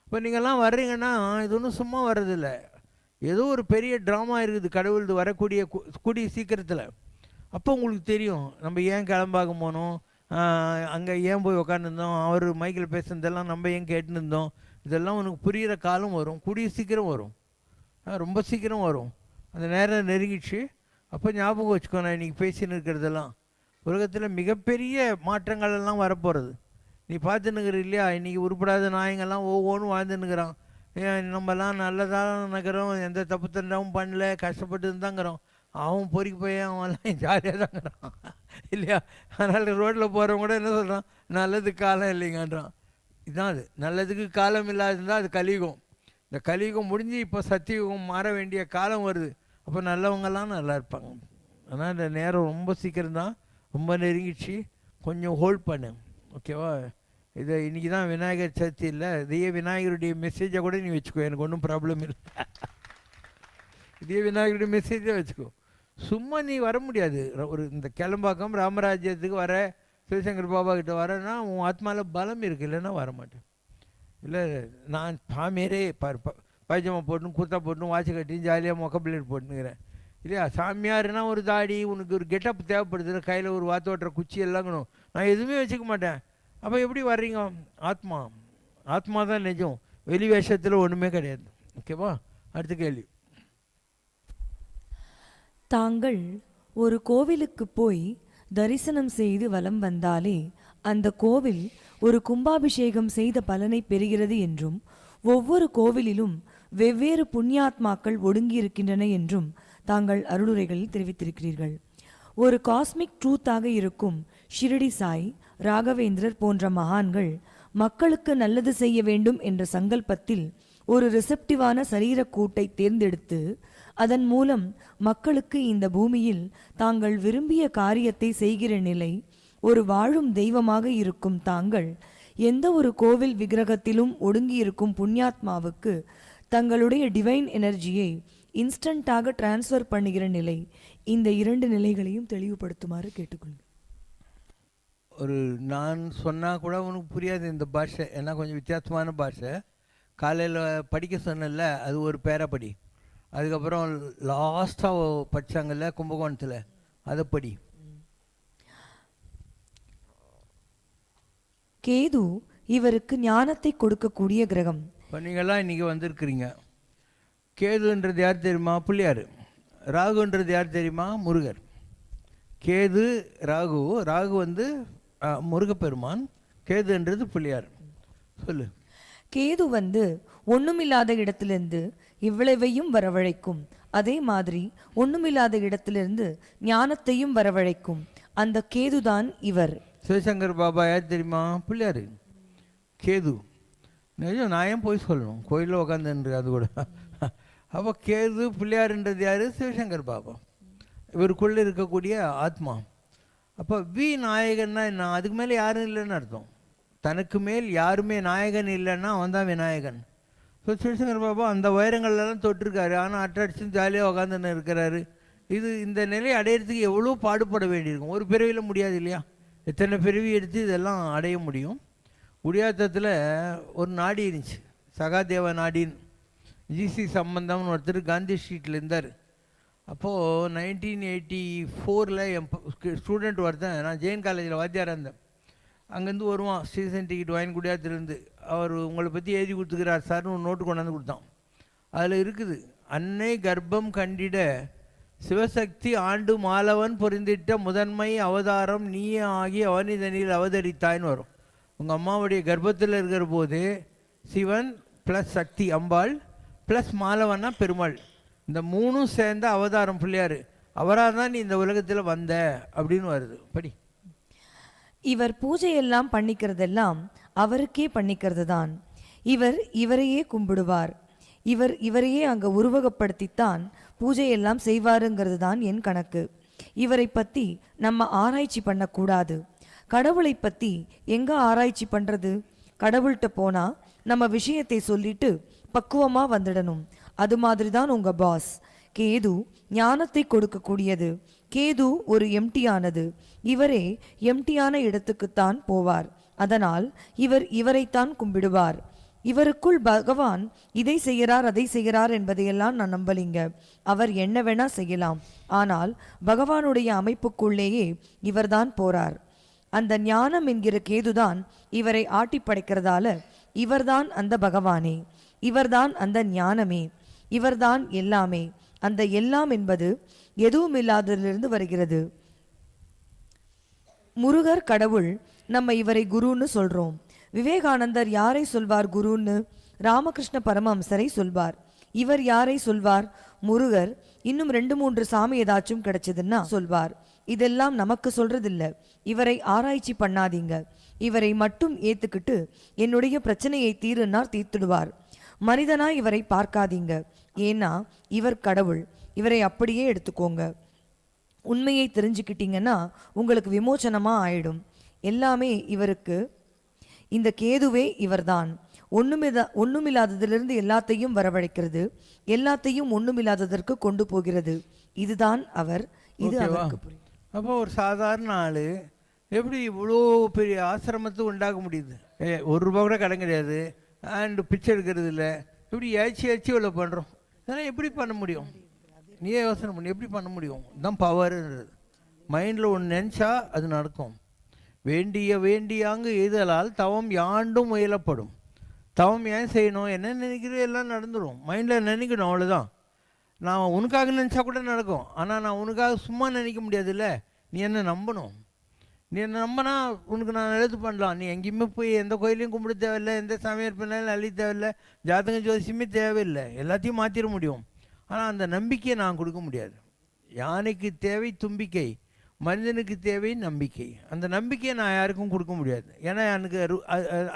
இப்போ நீங்கள்லாம் வர்றீங்கன்னா இது ஒன்றும் சும்மா வர்றதில்லை, ஏதோ ஒரு பெரிய ட்ராமா இருக்குது கடவுள் வரக்கூடிய கூடிய சீக்கிரத்தில். அப்போ உங்களுக்கு தெரியும் நம்ம ஏன் கிளம்பாக போனோம், அங்கே ஏன் போய் உக்காந்துருந்தோம், அவர் மைக்கில் பேசுனதெல்லாம் நம்ம ஏன் கேட்டுருந்தோம். இதெல்லாம் உனக்கு புரிகிற காலம் வரும், கூடிய சீக்கிரம் வரும், ரொம்ப சீக்கிரம் வரும். அந்த நேரம் நெருங்கிடுச்சு. அப்போ ஞாபகம் வச்சுக்கோ, நான் இன்றைக்கி பேசின்னு இருக்கிறதெல்லாம் உலகத்தில் மிகப்பெரிய மாற்றங்கள் எல்லாம் வரப்போகிறது. நீ பார்த்துன்னுக்கிற இல்லையா, இன்றைக்கி உருப்படாத நாயங்கள்லாம் ஒவ்வொன்றும் வாழ்ந்துன்னுக்குறான். நம்மலாம் நல்லதாக நினைக்கிறோம், எந்த தப்பு தண்டாவும் பண்ணல, கஷ்டப்பட்டு தாங்கிறோம். அவன் பொறிக்கு போய் அவன்லாம் ஜாலியாக தாங்கிறான் இல்லையா? அதனால் ரோட்டில் போகிறவங்க கூட என்ன சொல்கிறான், நல்லதுக்கு காலம் இல்லைங்கன்றான். இதுதான் அது, நல்லதுக்கு காலம் இல்லாதுதான் அது கலியுகம். இந்த கலியுகம் முடிஞ்சு இப்போ சத்தியுகம் மாற வேண்டிய காலம் வருது. அப்போ நல்லவங்கெல்லாம் நல்லா இருப்பாங்க. ஆனால் இந்த நேரம் ரொம்ப சீக்கிரம்தான், ரொம்ப நெருங்கிடுச்சு. கொஞ்சம் ஹோல்ட் பண்ணு, ஓகேவா? இதை இன்றைக்கி தான் விநாயகர் சதுர்த்தி இல்லை, இதையே விநாயகருடைய மெசேஜை கூட நீ வச்சுக்கோ, எனக்கு ஒன்றும் ப்ராப்ளம் இல்லை. இதே விநாயகருடைய மெசேஜை வச்சுக்கோ. சும்மா நீ வர முடியாது. ஒரு இந்த கிளம்பாக்கம் ராமராஜ்யத்துக்கு வர, சிவசங்கர் பாபா கிட்ட வரேன்னா உன் ஆத்மாவில் பலம் இருக்குது, இல்லைன்னா வரமாட்டேன். இல்லை நான் சாமியாரே பைஜாமா போட்டுன்னு குர்த்தா போட்டுன்னு வாட்சி கட்டி ஜாலியாக மொக்க பிளேட் போட்டுனுக்கிறேன் இல்லையா? சாமியாருன்னா ஒரு தாடி, உனக்கு ஒரு கெட்டப் தேவைப்படுது, கையில் ஒரு வாத்தோட்டுற குச்சி எல்லாங்கணும். நான் எதுவுமே வச்சுக்க மாட்டேன். அப்போ எப்படி வர்றீங்க? ஆத்மா தான் நிஜம், வெளி வேஷத்தில் ஒன்றுமே கிடையாது. ஓகேவா? அடுத்த கேள்வி. தாங்கள் ஒரு கோவிலுக்கு போய் தரிசனம் செய்து வலம் வந்தாலே அந்த கோவில் ஒரு கும்பாபிஷேகம் செய்த பலனை பெறுகிறது என்றும், ஒவ்வொரு கோவிலிலும் வெவ்வேறு புண்ணியாத்மாக்கள் ஒடுங்கியிருக்கின்றன என்றும் தாங்கள் அருளுரைகளில் தெரிவித்திருக்கிறீர்கள். ஒரு காஸ்மிக் ட்ரூத்தாக இருக்கும் ஷிரடி சாய், ராகவேந்திரர் போன்ற மகான்கள் மக்களுக்கு நல்லது செய்ய வேண்டும் என்ற சங்கல்பத்தில் ஒரு ரிசப்டிவான சரீரக்கூட்டை தேர்ந்தெடுத்து அதன் மூலம் மக்களுக்கு இந்த பூமியில் தாங்கள் விரும்பிய காரியத்தை செய்கிற நிலை, ஒரு வாழும் தெய்வமாக இருக்கும் தாங்கள் எந்த ஒரு கோவில் விக்கிரகத்திலும் ஒடுங்கியிருக்கும் புண்ணியாத்மாவுக்கு தங்களுடைய டிவைன் எனர்ஜியை இன்ஸ்டன்ட்டாக டிரான்ஸ்ஃபர் பண்ணுகிற நிலை, இந்த இரண்டு நிலைகளையும் தெளிவுபடுத்துமாறு கேட்டுக்கொள்கிறேன். ஒரு நான் சொன்னால் கூட உனக்கு புரியாது இந்த பாஷை, ஏன்னா கொஞ்சம் வித்தியாசமான பாஷை. காலையில் படிக்க சொன்னல, அது ஒரு பேரப்படி. அதுக்கப்புறம் லாஸ்ட்டாக படித்தாங்கல்ல கும்பகோணத்தில், அதை படி. கேது இவருக்கு ஞானத்தை கொடுக்கக்கூடிய கிரகம். இப்போ நீங்கள்லாம் இன்றைக்கி வந்திருக்கிறீங்க. கேதுன்றது யார் தெரியுமா? பிள்ளையார். ராகுன்றது யார் தெரியுமா? முருகர். கேது ராகு, ராகு வந்து முருகப்பெருமான், கேதுன்றது பிள்ளையார். சொல்லு. கேது வந்து ஒண்ணுமில்லாத இடத்திலிருந்து இவ்வளவையும் வரவழைக்கும், அதே மாதிரி ஒண்ணுமில்லாத இடத்திலிருந்து ஞானத்தையும் வரவழைக்கும் அந்த கேதுதான் இவர். சிவசங்கர் பாபா யார் தெரியுமா? பிள்ளையார். கேது நிஜம், நான் ஏன் போய் சொல்லணும், கோயிலில் உக்காந்துன்று அது கூட. அப்போ கேது பிள்ளையாருன்றது யார்? சிவசங்கர் பாபா. இவருக்குள்ளே இருக்கக்கூடிய ஆத்மா. அப்போ நாயகன்னா என்ன? அதுக்கு மேலே யாரும் இல்லைன்னு அர்த்தம். தனக்கு மேல் யாருமே நாயகன் இல்லைன்னா அவன் தான் விநாயகன். ஸோ சிவசங்கர் பாபா அந்த உயரங்கள்லாம் தொட்டிருக்காரு, ஆனால் அட்டடிச்சு ஜாலியாக உக்காந்துன்னு இருக்கிறாரு. இந்த நிலையை அடையிறதுக்கு எவ்வளோ பாடுபட வேண்டியிருக்கும். ஒரு பிறவியில் முடியாது இல்லையா? எத்தனை பிறவி எடுத்து இதெல்லாம் அடைய முடியும்? குடியாத்தத்தில் ஒரு நாடி இருந்துச்சு, சகாதேவ நாடின்னு. ஜிசி சம்பந்தம்னு ஒருத்தர் காந்தி ஸ்ட்ரீட்டில் இருந்தார். அப்போது 1984 என் ஸ்டூடெண்ட் ஒருத்தன், நான் ஜெயின் காலேஜில் வாத்தியாராக இருந்தேன், அங்கேருந்து வருவான் சீசன் டிக்கெட் வாங்கி குடியாத்திலேருந்து. அவர் உங்களை பற்றி எழுதி கொடுத்துக்கிறார் சார்னு ஒரு நோட்டு கொண்டாந்து கொடுத்தான். அதில் இருக்குது, அன்னை கர்ப்பம் கண்டிட சிவசக்தி ஆண்டு மாலவன் பொருந்திட்ட முதன்மை அவதாரம் நீயே ஆகி அவனிதனில் அவதரித்தாய்ன்னு வரும். உங்கள் அம்மாவுடைய கர்ப்பத்தில் இருக்கிற போது சிவன் ப்ளஸ் சக்தி அம்பாள் ப்ளஸ் மாலவன்னா பெருமாள், இந்த மூணும் சேர்ந்த அவதாரம் பிள்ளையார். அவராக தான் நீ இந்த உலகத்தில் வந்த அப்படின்னு வருது. படி. இவர் பூஜையெல்லாம் பண்ணிக்கிறதெல்லாம் அவருக்கே பண்ணிக்கிறது தான். இவரையே கும்பிடுவார். இவரையே அங்கே உருவகப்படுத்தித்தான் பூஜையெல்லாம் செய்வாருங்கிறது தான் என் கணக்கு. இவரை பற்றி நம்ம ஆராய்ச்சி பண்ணக்கூடாது. கடவுளை பற்றி எங்கே ஆராய்ச்சி பண்ணுறது? கடவுள்கிட்ட போனால் நம்ம விஷயத்தை சொல்லிட்டு பக்குவமாக வந்துடணும். அது மாதிரி தான் உங்கள் பாஸ். கேது ஞானத்தை கொடுக்கக்கூடியது. கேது ஒரு எம்டியானது. இவரே எம்டியான இடத்துக்குத்தான் போவார். அதனால் இவரைத்தான் கும்பிடுவார். இவருக்குள் பகவான் இதை செய்கிறார் அதை செய்கிறார் என்பதையெல்லாம் நான் நம்பலிங்க. அவர் என்ன வேணா செய்யலாம், ஆனால் பகவானுடைய அமைப்புக்குள்ளேயே இவர்தான் போறார். அந்த ஞானம் என்கிற கேதுதான் இவரை ஆட்டி படைக்கிறதால இவர்தான் அந்த பகவானே, இவர்தான் அந்த ஞானமே, இவர்தான் எல்லாமே. அந்த எல்லாம் என்பது எதுவும் இல்லாததிலிருந்து வருகிறது. முருகர் கடவுள், நம்ம இவரை குருன்னு சொல்றோம். விவேகானந்தர் யாரை சொல்வார் குருன்னு? ராமகிருஷ்ண பரமஹம்சரை சொல்வார். இவர் யாரை சொல்வார்? முருகர். இன்னும் 2-3 சாமி ஏதாச்சும் கிடைச்சதுன்னா சொல்வார். இதெல்லாம் நமக்கு சொல்றதில்ல. இவரை ஆராய்ச்சி பண்ணாதீங்க. இவரை மட்டும் ஏத்துக்கிட்டு என்னுடைய பிரச்சனையை தீருன்னார், தீர்த்துடுவார். மனிதனாய் இவரை பார்க்காதீங்க, ஏன்னா இவர் கடவுள். இவரை அப்படியே எடுத்துக்கோங்க. உண்மையை தெரிஞ்சுக்கிட்டீங்கன்னா உங்களுக்கு விமோச்சனமா ஆயிடும். எல்லாமே இவருக்கு. இந்த கேதுவே இவர்தான். ஒண்ணுமில்லாததிலிருந்து எல்லாத்தையும் வரவழைக்கிறது, எல்லாத்தையும் ஒண்ணுமில்லாததற்கு கொண்டு போகிறது. இதுதான் அவர். இது அவருக்கு புரியும். அப்போ ஒரு சாதாரண ஆள் எப்படி இவ்வளோ பெரிய ஆசிரமத்தை உண்டாக்க முடியுது? ₹1 கூட கடன் கிடையாது, அண்டு பிச்சை எடுக்கிறது இல்லை. இப்படி ஏச்சி இவ்வளோ பண்ணுறோம். இதெல்லாம் எப்படி பண்ண முடியும்? நீயே யோசனை பண்ணி எப்படி பண்ண முடியும்? இதுதான் பவர்ன்றது. மைண்டில் ஒன்று நினச்சா அது நடக்கும். வேண்டியாங்கு எய்தலால் தவம் யாண்டும் முயலப்படும். தவம் ஏன் செய்யணும்? என்ன நினைக்கிறது எல்லாம் நடந்துடும். மைண்டில் நினைக்கணும், அவ்வளோதான். நான் உனக்காக நினச்சா கூட நடக்கும். ஆனால் நான் உனக்காக சும்மா நினைக்க முடியாதுல்ல. நீ என்ன நம்பணும். நீ என்ன நம்பினா உனக்கு நான் நல்லது பண்ணலாம். நீ எங்கேயுமே போய் எந்த கோயிலையும் கும்பிட தேவையில்லை, எந்த சமையல் பண்ணாலும் அள்ளி தேவையில்லை, ஜாதகம் ஜோசியமே தேவையில்லை. எல்லாத்தையும் மாற்றிட முடியும். ஆனால் அந்த நம்பிக்கையை நான் கொடுக்க முடியாது. யானைக்கு தேவை தும்பிக்கை, மனிதனுக்கு தேவை நம்பிக்கை. அந்த நம்பிக்கையை நான் யாருக்கும் கொடுக்க முடியாது. ஏன்னா எனக்கு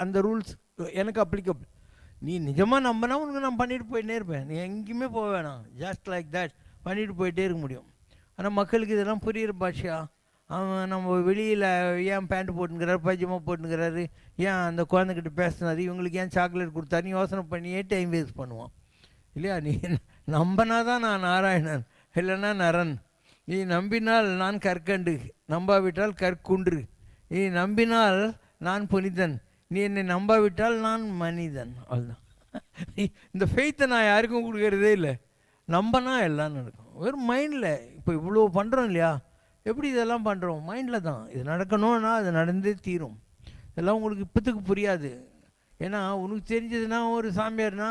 அந்த ரூல்ஸ் எனக்கு அப்ளிகபிள். நீ நிஜமாக நம்பினா உனக்கு நான் பண்ணிட்டு போயிட்டே இருப்பேன். நீ எங்கேயுமே போக வேணாம், ஜஸ்ட் லைக் தட் பண்ணிட்டு போயிட்டே இருக்க முடியும். ஆனால் மக்களுக்கு இதெல்லாம் புரியுற பாஷா. அவன் நம்ம வெளியில் ஏன் பேண்ட் போட்டுங்கிறாரு, பைஜமா போட்டுங்கிறாரு, ஏன் அந்த குழந்தைகிட்ட பேசினாரு, இவங்களுக்கு ஏன் சாக்லேட் கொடுத்தாருன்னு யோசனை பண்ணியே டைம் வேஸ்ட் பண்ணுவான் இல்லையா? நீ நம்பினா தான் நான் நாராயணன், இல்லைன்னா நரன். நீ நம்பினால் நான் கற்கண்டு, நம்பாவிட்டால் கற்குன்று. நீ நம்பினால் நான் புனிதன், நீ என்னை நம்பாவிட்டால் நான் மனிதன். அவ்வளோதான். இந்த ஃபெய்த்தை நான் யாருக்கும் கொடுக்கறதே இல்லை. நம்பனா எல்லாம் நடக்கும். வெறும் மைண்டில். இப்போ இவ்வளோ பண்ணுறோம் இல்லையா? எப்படி இதெல்லாம் பண்ணுறோம்? மைண்டில் தான். இது நடக்கணும்னா அது நடந்தே தீரும். இதெல்லாம் உங்களுக்கு இப்போத்துக்கு புரியாது. ஏன்னா உனக்கு தெரிஞ்சதுன்னா ஒரு சாமியார்னா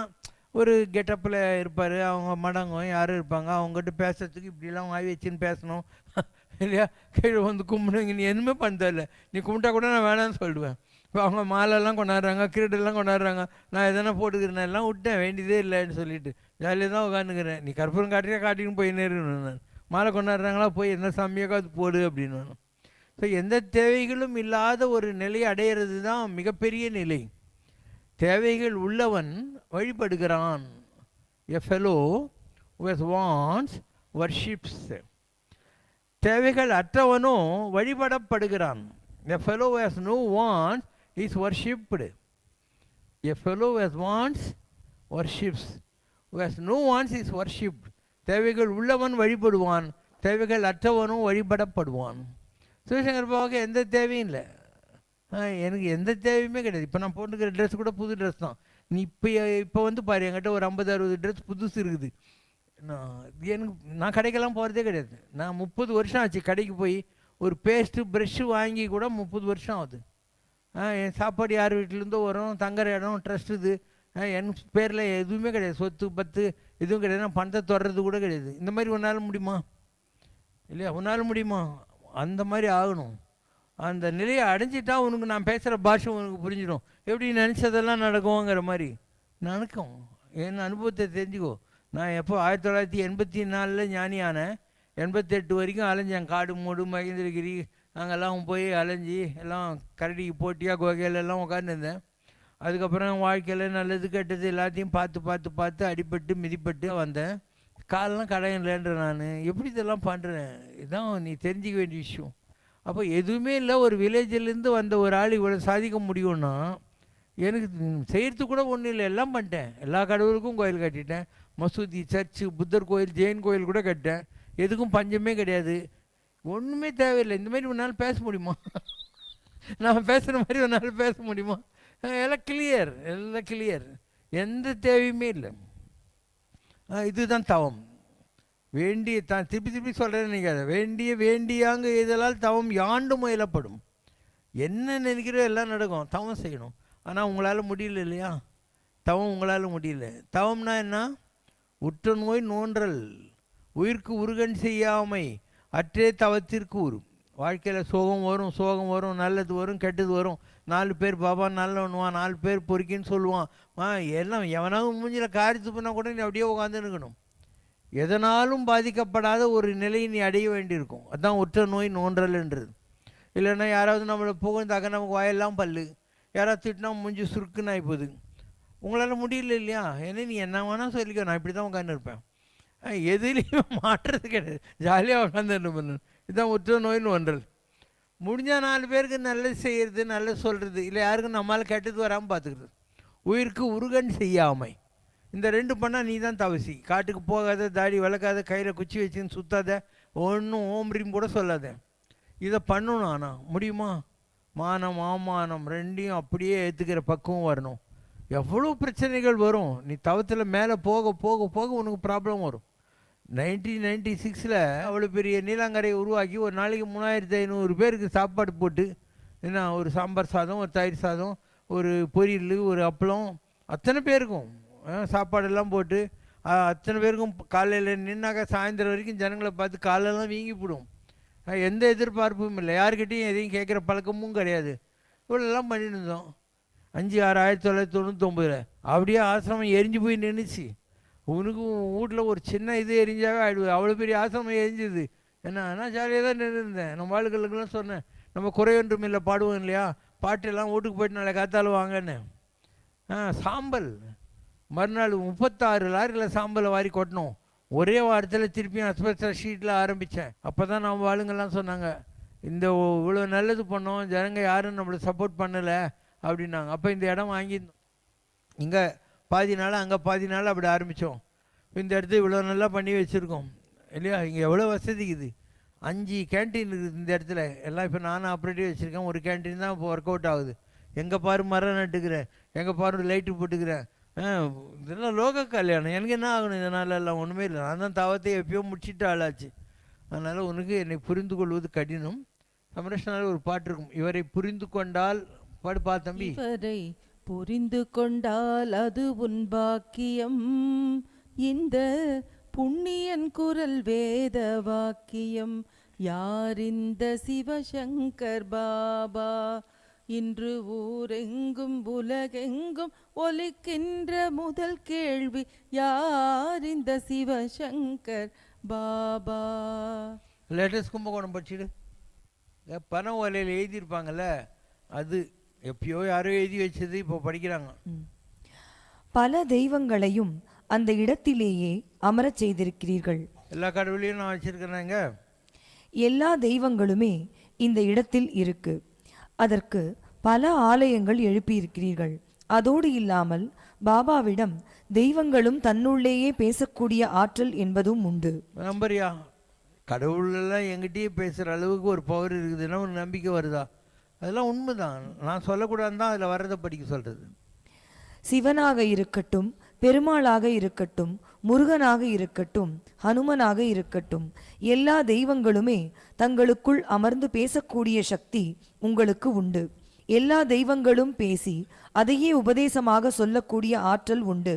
ஒரு கெட்டப்பில் இருப்பார், அவங்க மடங்கும் யாரும் இருப்பாங்க, அவங்ககிட்ட பேசுறதுக்கு இப்படிலாம் வாய் வச்சுன்னு பேசணும் இல்லையா? கீழே வந்து கும்பிடுங்க. நீ எதுவுமே பண்ணதில்லை. நீ கும்பிட்டா கூட நான் வேணான்னு சொல்லுவேன். இப்போ அவங்க மாலைலாம் கொண்டாடுறாங்க, கிரீடெல்லாம் கொண்டாடுறாங்க, நான் எதனா போட்டுக்கிறேன், எல்லாம் விட்டேன், வேண்டியதே இல்லைன்னு சொல்லிட்டு ஜாலியாக தான் உட்காந்துக்கிறேன். நீ கற்பூரம் காட்டின்னு போயின்னே இருக்கணும். நான் மாலை கொண்டாடுறாங்களா, போய் என்ன சாமியாக்கோ அது போடு அப்படின்னு வேணும். ஸோ எந்த தேவைகளும் இல்லாத ஒரு நிலையை அடையிறது தான் மிகப்பெரிய நிலை. தேவைகள் உள்ளவன் வழிபடுகிறான். A fellow who has wants worships. தேவைகள் அற்றவனோ வழிபடப்படுகிறான். A fellow who has no wants is worshipped. A fellow who has wants worships. Who has no wants is worshipped. தேவைகள் உள்ளவன் வழிபடுவான், தேவைகள் அற்றவனும் வழிபடப்படுவான். சிவசங்கர் பாபாவுக்கு எந்த தேவையும் இல்லை. எனக்கு எந்த தேவையுமே கிடையாது. இப்போ நான் போட்டுக்கிற ட்ரெஸ் கூட புது ட்ரெஸ் தான். நீ இப்போ வந்து பாரு, என்கிட்ட ஒரு 50-60 ட்ரெஸ் புதுசு இருக்குது. நான் கடைக்கெல்லாம் போகிறதே கிடையாது. நான் 30 வருஷம் ஆச்சு கடைக்கு போய் ஒரு பேஸ்ட்டு ப்ரெஷ்ஷு வாங்கி கூட 30 வருஷம் ஆகுது. என் சாப்பாடு யார் வீட்டிலேருந்தோ வரும், தங்குற இடம் ட்ரஸ்ட். இது என் பேரில் எதுவுமே கிடையாது, சொத்து பத்து எதுவும் கிடையாது. நான் பணத்தை தொடர்றது கூட கிடையாது. இந்த மாதிரி உன்னால் முடியுமா? இல்லையா? உன்னால் முடியுமா? அந்த மாதிரி ஆகணும். அந்த நிலையை அடைஞ்சிட்டா உனக்கு நான் பேசுகிற பாஷை உனக்கு புரிஞ்சிடும். எப்படி நினச்சதெல்லாம் நடக்குங்கிற மாதிரி நடக்கும். என் அனுபவத்தை தெரிஞ்சுக்கோ. நான் எப்போ 1984 ஞானியானேன். 88 வரைக்கும் அலைஞ்சேன். காடு மூடு மகேந்திரகிரி நாங்கள்லாம் போய் அலைஞ்சி எல்லாம் கரடிக்கு போட்டியாக குகையிலெல்லாம் உட்காந்துருந்தேன். அதுக்கப்புறம் வாழ்க்கையில் நல்லது கெட்டது எல்லாத்தையும் பார்த்து அடிபட்டு மிதிப்பட்டு வந்தேன். காலெலாம் கடையில்லைன்ற நான் எப்படி இதெல்லாம் பண்ணுறேன்? இதுதான் நீ தெரிஞ்சிக்க வேண்டிய விஷயம். அப்போ எதுவுமே இல்லை, ஒரு வில்லேஜிலேருந்து வந்த ஒரு ஆள் இவ்வளோ சாதிக்க முடியும்னா எனக்கு செய்கிறதுக்கு கூட ஒன்றும் இல்லை. எல்லாம் பண்ணிட்டேன். எல்லா கடவுளுக்கும் கோயில் கட்டிட்டேன், மசூதி, சர்ச்சு, புத்தர் கோயில், ஜெயின் கோயில் கூட கட்டேன். எதுக்கும் பஞ்சமே கிடையாது, ஒன்றுமே தேவையில்லை. இந்த மாதிரி உன்னால் பேச முடியுமா? நான் பேசுகிற மாதிரி உன்னால் பேச முடியுமா? எல்லாம் கிளியர், எல்லாம் கிளியர். எந்த தேவையுமே இல்லை. இதுதான் தவம். வேண்டிய தான் திருப்பி சொல்கிறேன்னு நினைக்காத. வேண்டியாங்க இதெல்லாம் தவம் யாண்டு முயலப்படும். என்ன நினைக்கிறோ எல்லாம் நடக்கும். தவம் செய்யணும். ஆனால் உங்களால் முடியல இல்லையா? தவம் உங்களால் முடியல. தவம்னா என்ன? உற்ற நோய் நோன்றல், உயிர்க்கு உருகன் செய்யாமை, அற்றே தவத்திற்கு உரும். வாழ்க்கையில் சோகம் வரும், நல்லது வரும், கெட்டது வரும். 4 பேர் பாபா நல்லவனுவான், 4 பேர் பொறுக்கின்னு சொல்லுவான். எல்லாம் எவனாவது மூஞ்சில் காரித்து பண்ணால் கூட நீ அப்படியே உட்காந்து இருக்கணும். எதனாலும் பாதிக்கப்படாத ஒரு நிலையை நீ அடைய வேண்டியிருக்கும். அதுதான் உற்ற நோய் நோன்றல்ன்றது. இல்லைன்னா யாராவது நம்மளை புகழ்ந்தாக்க நமக்கு வாயெல்லாம் பல்லு, யாராவது திட்டினா மூஞ்சி சுருக்குன்னு ஆகிப்போகுது. உங்களால் முடியல இல்லையா, ஏன்னா நீ என்ன வேணால் சொல்லிக்கோ, நான் இப்படி தான் உட்காந்துருப்பேன். எதுலேயும் மாற்றுறது கிடையாது, ஜாலியாக உட்காந்துருப்பேன். இதுதான் உற்ற நோயின்னு ஒன்றது. முடிஞ்சால் 4 பேருக்கு நல்லது செய்கிறது, நல்லது சொல்கிறது, இல்லை யாருக்கும் நம்மளால் கெட்டது வராமல் பார்த்துக்கிறது. உயிருக்கு உருகன் செய்யாமை, இந்த 2 பண்ணால் நீ தான் தவசி. காட்டுக்கு போகாத, தாடி வளர்க்காத, கையில் குச்சி வச்சுன்னு சுற்றாத, ஒன்றும் ஓம்ரியும் கூட சொல்லாத. இதை பண்ணணும். ஆனால் முடியுமா? மானம் அவமானம் 2ஐயும் அப்படியே ஏற்றுக்கிற பக்குவம் வரணும். எவ்வளோ பிரச்சனைகள் வரும், நீ தவத்தில் மேலே போக போக போக உனக்கு ப்ராப்ளம் வரும். 1996 அவ்வளோ பெரிய நீலாங்கரையை உருவாக்கி ஒரு நாளைக்கு 3500 பேருக்கு சாப்பாடு போட்டு, என்ன ஒரு சாம்பார் சாதம், ஒரு தயிர் சாதம், ஒரு பொரியல், ஒரு அப்பளம், அத்தனை பேருக்கும் சாப்பாடெல்லாம் போட்டு அத்தனை பேருக்கும் காலையில் நின்னாக்கா சாயந்தரம் வரைக்கும் ஜனங்களை பார்த்து காலெல்லாம் வீங்கி போடும். எந்த எதிர்பார்ப்பும் இல்லை, யாருக்கிட்டையும் எதையும் கேட்குற பழக்கமும் கிடையாது. இவ்வளோலாம் பண்ணிட்டு இருந்தோம். 5/6/1999 அப்படியே ஆசிரமம் எரிஞ்சு போய் நின்றுச்சு. உனக்கும் வீட்டில் ஒரு சின்ன இது எரிஞ்சாவே ஆகிடுது, அவ்வளோ பெரிய ஆசிரமம் எரிஞ்சுது. என்ன ஜாலியாக தான் நின்றுருந்தேன். நம்ம ஆளுகளுக்கெல்லாம் சொன்னேன், நம்ம குறையொன்றும் இல்லை பாடுவோம் இல்லையா, பாட்டெல்லாம் வீட்டுக்கு போய்ட்டு நாளை காத்தாலும் வாங்கன்னு. சாம்பல் மறுநாள் 36 லாரியில் சாம்பலை வாரி கொட்டணும். ஒரே வாரத்தில் திருப்பியும் அஸ்பெஸ்டஸ் ஷீட்டில் ஆரம்பித்தேன். அப்போ தான் நம்ம ஆளுங்கள்லாம் சொன்னாங்க, இந்த இவ்வளோ நல்லது பண்ணோம், ஜனங்க யாரும் நம்மளை சப்போர்ட் பண்ணலை அப்படின்னாங்க. அப்போ இந்த இடம் வாங்கியிருந்தோம், இங்கே பாதி நாள் அங்கே பாதி நாள் அப்படி ஆரம்பித்தோம். இந்த இடத்த இவ்வளோ நல்லா பண்ணி வச்சுருக்கோம் இல்லையா. இங்கே எவ்வளோ வசதிக்குது, 5 கேன்டீன் இருக்குது இந்த இடத்துல. எல்லாம் இப்போ நானும் ஆப்ரேட்டிவ் வச்சுருக்கேன். ஒரு கேன்டீன் தான் இப்போ ஒர்க் அவுட் ஆகுது. எங்கே பாரு மரம் நட்டுக்கிறேன், எங்கே பாரு லைட்டு போட்டுக்கிறேன். இதெல்லாம் லோக கல்யாணம். எனக்கு என்ன ஆகணும் இதனால? எல்லாம் ஒன்றுமே இல்லை. நான் தான் தவத்தை எப்பயோ முடிச்சுட்டு ஆளாச்சு. அதனால் உனக்கு என்னை புரிந்து கொள்வது கடினம். சமரேஷனால ஒரு பாட்டு இருக்கும், இவரை புரிந்து கொண்டால் பாடுப்பா தம்பி. இவரை புரிந்து கொண்டால் அது உன் பாக்கியம், இந்த புண்ணியன் குரல் வேத வாக்கியம். யார் இந்த சிவசங்கர் பாபா, இன்று ஊரெங்கும் உலகெங்கும் ஒலிக்கின்ற முதல் கேள்வி, யார் இந்த சிவசங்கர் பாபா? லேட்டஸ்ட் கும்பகோணம் படிச்சுடு, பணம் ஓலையில் எழுதியிருப்பாங்கல்ல, அது எப்பயோ யாரோ எழுதி வச்சது இப்போ படிக்கிறாங்க. பல தெய்வங்களையும் அந்த இடத்திலேயே அமரச் செய்திருக்கிறீர்கள். எல்லா கடவுளையும் நான் வச்சிருக்கிறேங்க. எல்லா தெய்வங்களுமே இந்த இடத்தில் இருக்கு. அதற்கு பல ஆலயங்கள் எழுப்பியிருக்கிறீர்கள். அதோடு இல்லாமல் பாபாவிடம் தெய்வங்களும் தன்னுள்ளேயே பேசக்கூடிய ஆற்றல் என்பதும் உண்டு. நம்பரியா? கடவுளெல்லாம் எங்கிட்டயே பேசுகிற அளவுக்கு ஒரு பவர் இருக்குதுன்னா ஒரு நம்பிக்கை வருதா? அதெல்லாம் உண்மைதான். நான் சொல்லக்கூடாது தான் அதில் வர்றதை படிக்க சொல்கிறது. சிவனாக இருக்கட்டும், பெருமாளாக இருக்கட்டும், முருகனாக இருக்கட்டும், ஹனுமனாக இருக்கட்டும், எல்லா தெய்வங்களுமே தங்களுக்குள் அமர்ந்து பேசக்கூடிய சக்தி உங்களுக்கு உண்டு. எல்லா தெய்வங்களும் பேசி அதையே உபதேசமாக சொல்லக்கூடிய ஆற்றல் உண்டு.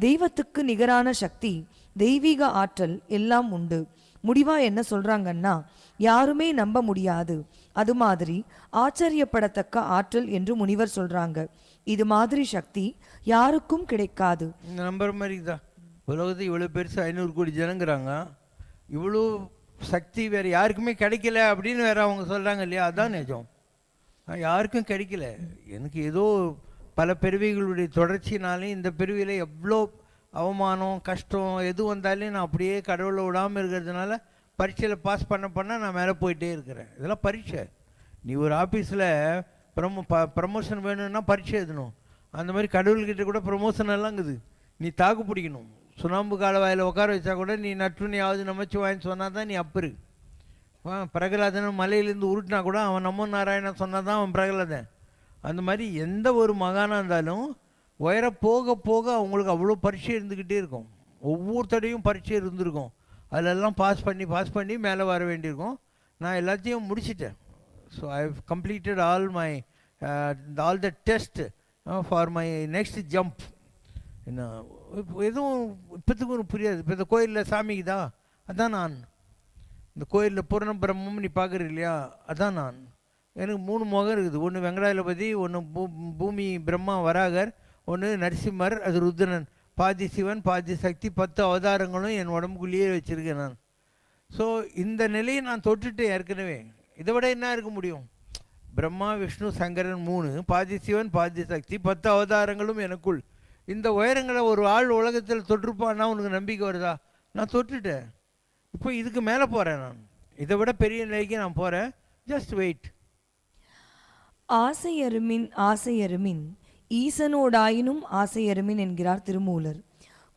தெய்வத்துக்கு நிகரான சக்தி, தெய்வீக ஆற்றல் எல்லாம் உண்டு. முடிவா என்ன சொல்றாங்கன்னா, யாருமே நம்ப முடியாது, அது மாதிரி ஆச்சரியப்படத்தக்க ஆற்றல் என்று முனிவர் சொல்றாங்க. இது மாதிரி சக்தி யாருக்கும் கிடைக்காது. நம்புற மாதிரி தான். உலகத்தை இவ்வளோ பெருசு 500 கோடி ஜனங்கிறாங்க, இவ்வளோ சக்தி வேறு யாருக்குமே கிடைக்கல அப்படின்னு வேற அவங்க சொல்கிறாங்க இல்லையா. அதுதான் நிஜம், யாருக்கும் கிடைக்கல. எனக்கு ஏதோ பல பிறவிகளுடைய தொடர்ச்சினாலே இந்த பிறவியில் எவ்வளோ அவமானம் கஷ்டம் எது வந்தாலே நான் அப்படியே கடவுளை விடாமல் இருக்கிறதுனால பரீட்சையில் பாஸ் பண்ண நான் மேலே போயிட்டே இருக்கிறேன். இதெல்லாம் பரீட்சை. நீ ஒரு ஆஃபீஸில் ப்ரமோஷன் வேணும்னா பரீட்சை எழுதணும். அந்த மாதிரி கடவுள்கிட்ட கூட ப்ரமோஷன் எல்லாங்குது. நீ தாக்கு பிடிக்கணும். சுண்ணாம்பு காலவாயில் உட்கார வச்சா கூட நீ நட்புனையாவது நமச்சிவாயின்னு சொன்னால் தான் நீ அப்பரு. பிரகலாதன் மலையிலேருந்து உருட்டினா கூட அவன் நமோ நாராயணன் சொன்னால் தான் அவன் பிரகலாதன். அந்த மாதிரி எந்த ஒரு மகானாக இருந்தாலும் உயர போக போக அவங்களுக்கு அவ்வளோ பரீட்சை இருந்துக்கிட்டே இருக்கும். ஒவ்வொருத்தடையும் பரீட்சை இருந்திருக்கும். அதிலெல்லாம் பாஸ் பண்ணி மேலே வர வேண்டியிருக்கும். நான் எல்லாத்தையும் முடிச்சிட்டேன். So I have completed all the test for my next jump. என்ன எதுவும் இப்போத்துக்கு ஒரு புரியாது. இப்போ இந்த கோயிலில் சாமிக்குதா, அதான் நான். இந்த கோயிலில் பூரண பிரம்மம் நீ பார்க்குற இல்லையா, அதான் நான். எனக்கு 3 முகம் இருக்குது. ஒன்று வெங்கடாஜலபதி, ஒன்று பூமி பிரம்மா வராகர், ஒன்று நரசிம்மர், அது ருத்ரன். பாதி சிவன் பாதி சக்தி, 10 அவதாரங்களும் என் உடம்புக்குள்ளேயே வச்சுருக்கேன் நான். ஸோ இந்த நிலையை நான் தொட்டுட்டு ஏற்கனவே. இதை விட என்ன இருக்க முடியும்? பிரம்மா விஷ்ணு சங்கரன் 3, பாதி சிவன் பாதி சக்தி, 10 அவதாரங்களும் எனக்குள். இந்த உயரங்களை ஒரு ஆள் உலகத்தில் தொட்டிருப்பான்னா உனக்கு நம்பிக்கை வருதா? நான் தொட்டுட்டேன், இப்போ இதுக்கு மேலே போகிறேன், நான் இதை விட பெரிய நிலைக்கு நான் போகிறேன், ஜஸ்ட் வெயிட். ஆசையருமின் ஆசையருமின் ஈசனோடாயினும் ஆசையருமின் என்கிறார் திருமூலர்.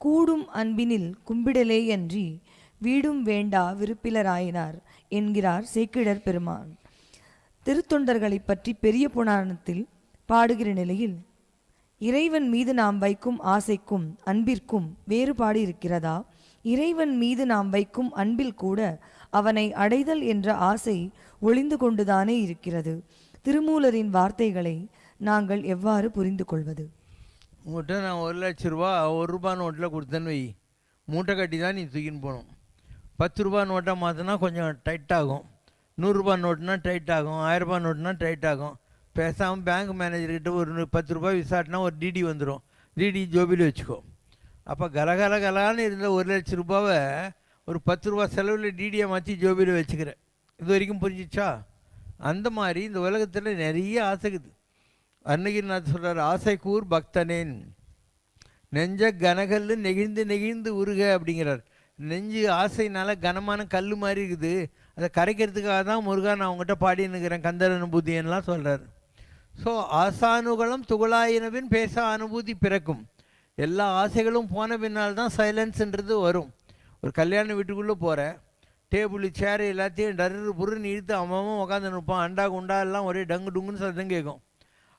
கூடும் அன்பினில் கும்பிடலேயன்றி வீடும் வேண்டா விருப்பிலராயினார் என்கிறார் சேக்கிழர் பெருமான். திருத்தொண்டர்களை பற்றி பெரிய புராணத்தில் பாடுகிற நிலையில், இறைவன் மீது நாம் வைக்கும் ஆசைக்கும் அன்பிற்கும் வேறுபாடு இருக்கிறதா? இறைவன் மீது நாம் வைக்கும் அன்பில் கூட அவனை அடைதல் என்ற ஆசை ஒளிந்து கொண்டுதானே இருக்கிறது. திருமூலரின் வார்த்தைகளை நாங்கள் எவ்வாறு புரிந்து கொள்வது? உங்கள்கிட்ட நான் 1,00,000 ரூபா 1 ரூபா நோட்டில் கொடுத்தேன்னு வை, மூட்டை கட்டி தான் நீ தூக்கின்னு போகணும். 10 ரூபா நோட்டாக மாற்றினா கொஞ்சம் டைட் ஆகும், 100 ரூபா நோட்டுனா டைட் ஆகும், 1000 ரூபா நோட்டுனா டைட் ஆகும். பேசாமல் பேங்க் மேனேஜர்கிட்ட ஒரு 10 ரூபாய் விசாட்டினா ஒரு டிடி வந்துடும், டிடி ஜோபியில் வச்சுக்கோ. அப்போ கலகலன்னு இருந்த 1,00,000 ரூபாவை ஒரு 10 ரூபா செலவில் டிடியை மாற்றி ஜோபியில் வச்சுக்கிறேன். இது வரைக்கும் புரிஞ்சிச்சா? அந்த மாதிரி இந்த உலகத்தில் நிறைய ஆசைக்குது. அருணகிரிநாத் சொல்கிறார், ஆசைக்கூர் பக்தனேன் நெஞ்ச கனகல்லு நெகிழ்ந்து நெகிழ்ந்து உருக அப்படிங்கிறார். நெஞ்சு ஆசைனால கனமான கல் மாதிரி இருக்குது, அதை கரைக்கிறதுக்காக தான் முருகா நான் அவங்ககிட்ட பாடினுக்கிறேன் கந்தர் அனுபூதியெல்லாம் சொல்கிறார். ஸோ ஆசானுகளும் துகளாயினவின் பேச அனுபூதி பிறக்கும். எல்லா ஆசைகளும் போன பின்னால் தான் சைலன்ஸுன்றது வரும். ஒரு கல்யாண வீட்டுக்குள்ளே போகிற, டேபிள் சேர் எல்லாத்தையும் டர்ரு புருன்னு இழுத்து அவன் உட்காந்து நிற்பான். அண்டா குண்டா எல்லாம் ஒரே டங்கு டுங்குன்னு சத்தம் கேட்கும்.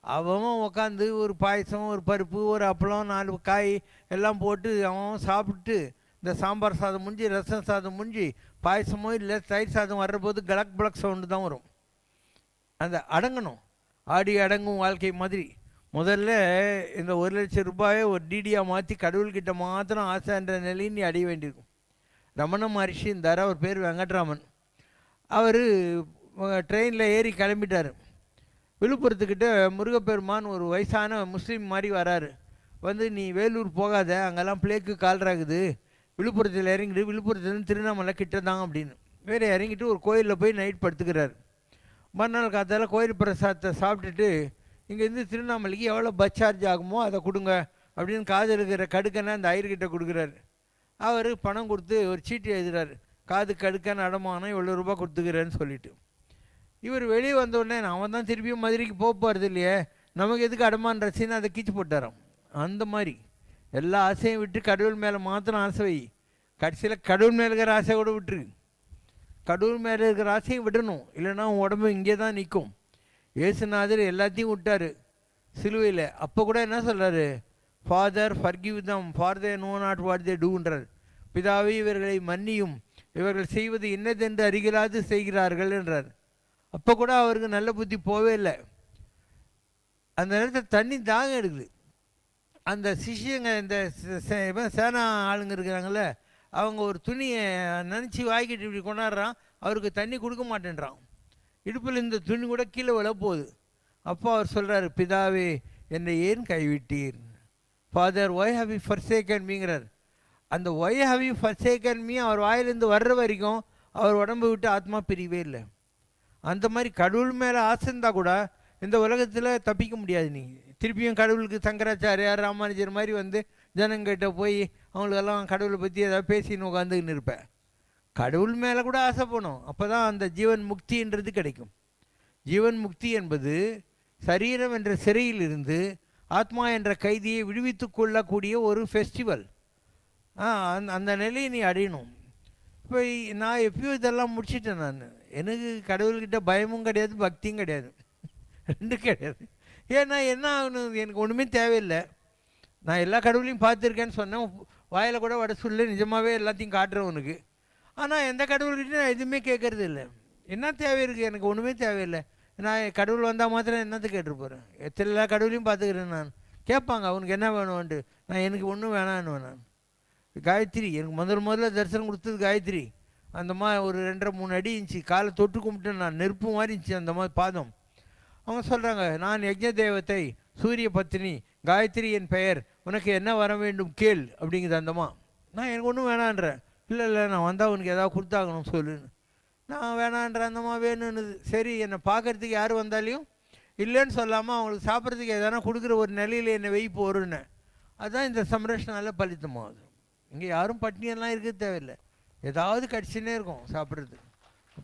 அவன் உட்காந்து ஒரு பாயசம், ஒரு பருப்பு, ஒரு அப்பளம், 4 காய் எல்லாம் போட்டு அவன் சாப்பிட்டு, இந்த சாம்பார் சாதம் முடிஞ்சு, ரசம் சாதம் முடிஞ்சு, பாயசமோ இல்லை தயிர் சாதம் வர்ற போது கலக் பலக் சவுண்டு தான் வரும். அந்த அடங்கணும், ஆடி அடங்கும் வாழ்க்கை மாதிரி. முதல்ல இந்த 1,00,000 ரூபாயை ஒரு டிடியாக மாற்றி கடவுள்கிட்ட மாத்திரம் ஆசைன்ற நிலையை நீ அடைய வேண்டியிருக்கும். ரமண மகரிஷி இருந்தார், அவர் பேர் வெங்கட்ராமன். அவர் ட்ரெயினில் ஏறி கிளம்பிட்டார். விழுப்புரத்துக்கிட்ட முருகப்பெருமான் ஒரு வயசான முஸ்லீம் மாதிரி வராரு. வந்து நீ வேலூர் போகாத, அங்கெல்லாம் பிளேக்கு கால்ராகுது, விழுப்புரத்தில் இறங்கிட்டு விழுப்புரத்துலேருந்து திருவண்ணாமலை கிட்ட தான் அப்படின்னு வேறு இறங்கிட்டு ஒரு கோயிலில் போய் நைட் படுத்துக்கிறார். மறுநாள் காத்தால கோயில் பிரசாதத்தை சாப்பிட்டுட்டு, இங்கேருந்து திருவண்ணாமலைக்கு எவ்வளோ பஸ் சார்ஜ் ஆகுமோ அதை கொடுங்க அப்படின்னு காது இருக்கிற கடுக்கனை அந்த ஐயர்கிட்ட கொடுக்குறாரு. அவர் பணம் கொடுத்து ஒரு சீட்டு எழுதுறாரு, காது கடுக்கன்னு அடமானம் இவ்வளோ ரூபா கொடுத்துக்கிறேன்னு சொல்லிட்டு. இவர் வெளியே வந்தோடனே அவன் தான் திருப்பியும் மதுரைக்கு போகிறது இல்லையே, நமக்கு எதுக்கு அடமான ரசின்னு அதை கீச்சு போட்டாராம். அந்த மாதிரி எல்லா ஆசையும் விட்டு கடவுள் மேலே மாத்திரம் ஆசை வை. கடைசியில் கடவுள் மேலே இருக்கிற ஆசை கூட விட்டுரு. கடவுள் மேலே இருக்கிற ஆசையும் விடணும், இல்லைன்னா உன் உடம்பு இங்கே தான் நிற்கும். ஏசுநாதர் எல்லாத்தையும் விட்டார் சிலுவையில். அப்போ கூட என்ன சொல்கிறாரு? Father forgive them for they know not what they டூன்றார். பிதாவே இவர்களை மன்னியும், இவர்கள் செய்வது என்னதென்று அறிகிறாது செய்கிறார்கள் என்றார். அப்போ கூட அவருக்கு நல்ல புத்தி போவே இல்லை. அந்த நேரத்தில் தண்ணி தாகம் எடுக்குது. அந்த சிஷியங்க, இந்த சேனா ஆளுங்க இருக்கிறாங்கள, அவங்க ஒரு துணியை நினச்சி வாய்க்கிட்டு இப்படி கொண்டாடுறான், அவருக்கு தண்ணி கொடுக்க மாட்டேன்றான். இடுப்பில் இந்த துணி கூட கீழே விழ போகுது. அப்போ அவர் சொல்கிறார், பிதாவே என்னை ஏன் கைவிட்டீர்? Father why have you forsaken மீங்கிறார். அந்த why have you forsaken me அவர் வாயிலேருந்து வர்ற வரைக்கும் அவர் உடம்பு விட்டு ஆத்மா பிரிவே இல்லை. அந்த மாதிரி கடவுள் மேலே ஆசை இருந்தால் கூட இந்த உலகத்தில் தப்பிக்க முடியாது. நீ திருப்பியும் கடவுளுக்கு சங்கராச்சாரியார் ராமானுஜர் மாதிரி வந்து ஜனங்கிட்ட போய் அவங்களுக்கெல்லாம் கடவுளை பற்றி ஏதாவது பேசின்னு உட்காந்துன்னு இருப்பேன். கடவுள் மேலே கூட ஆசை போகணும், அப்போ தான் அந்த ஜீவன் முக்தின்றது கிடைக்கும். ஜீவன் முக்தி என்பது சரீரம் என்ற சிறையில் இருந்து ஆத்மா என்ற கைதியை விடுவித்து கொள்ளக்கூடிய ஒரு ஃபெஸ்டிவல். அந்த நிலையை நீ அடையணும். இப்போ நான் எப்பயும் இதெல்லாம் முடிச்சிட்டேன். நான் எனக்கு கடவுள்கிட்ட பயமும் கிடையாது, பக்தியும் கிடையாது, ரெண்டும் கிடையாது. ஏன்னா என்ன ஆகணும், எனக்கு ஒன்றுமே தேவையில்லை. நான் எல்லா கடவுளையும் பார்த்துருக்கேன்னு சொன்னேன், வாயில் கூட வட சொல்ல நிஜமாகவே எல்லாத்தையும் காட்டுறேன் உனக்கு. ஆனால் எந்த கடவுள்கிட்ட நான் எதுவுமே கேட்கறது இல்லை. என்ன தேவை இருக்குது? எனக்கு ஒன்றுமே தேவையில்லை. நான் கடவுள் வந்தால் மாத்திரம் என்னத்தை கேட்டு போகிறேன்? எல்லா கடவுளையும் பார்த்துக்கிறேன். நான் கேட்பாங்க அவனுக்கு என்ன வேணும்ன்ட்டு, நான் எனக்கு ஒன்றும் வேணான்னு வேணான். காயத்ரி எனக்கு முதல்ல தரிசனம் கொடுத்தது காயத்ரி. அந்த மாதிரி ஒரு 2.5-3 அடி இருந்துச்சு, காலை தொட்டு கும்பிட்டு நான் நெருப்பு மாதிரி இருந்துச்சு அந்த மாதிரி பாதம். அவங்க சொல்கிறாங்க, நான் யஜ்ஞ தேவத்தை சூரிய பத்தினி காயத்ரி என் பெயர், உனக்கு என்ன வர வேண்டும் கேள் அப்படிங்குது அந்தம்மா. நான் எனக்கு ஒன்றும் வேணான்றேன். இல்லை நான் வந்தால் உனக்கு எதாவது கொடுத்தாகணும் சொல்லுன்னு. நான் வேணான்ற அந்தம்மா வேணும்னு. சரி, என்னை பார்க்குறதுக்கு யார் வந்தாலையும் இல்லைன்னு சொல்லாமல் அவங்களுக்கு சாப்பிட்றதுக்கு எதனா கொடுக்குற ஒரு நிலையில் என்னை வெய் போருன்னு. அதுதான் இந்த சம்ரஷனால பலித்தமாகுது. இங்கே யாரும் பட்னியெல்லாம் இருக்க தேவையில்லை, ஏதாவது கிடச்சினே இருக்கும் சாப்பிட்றது.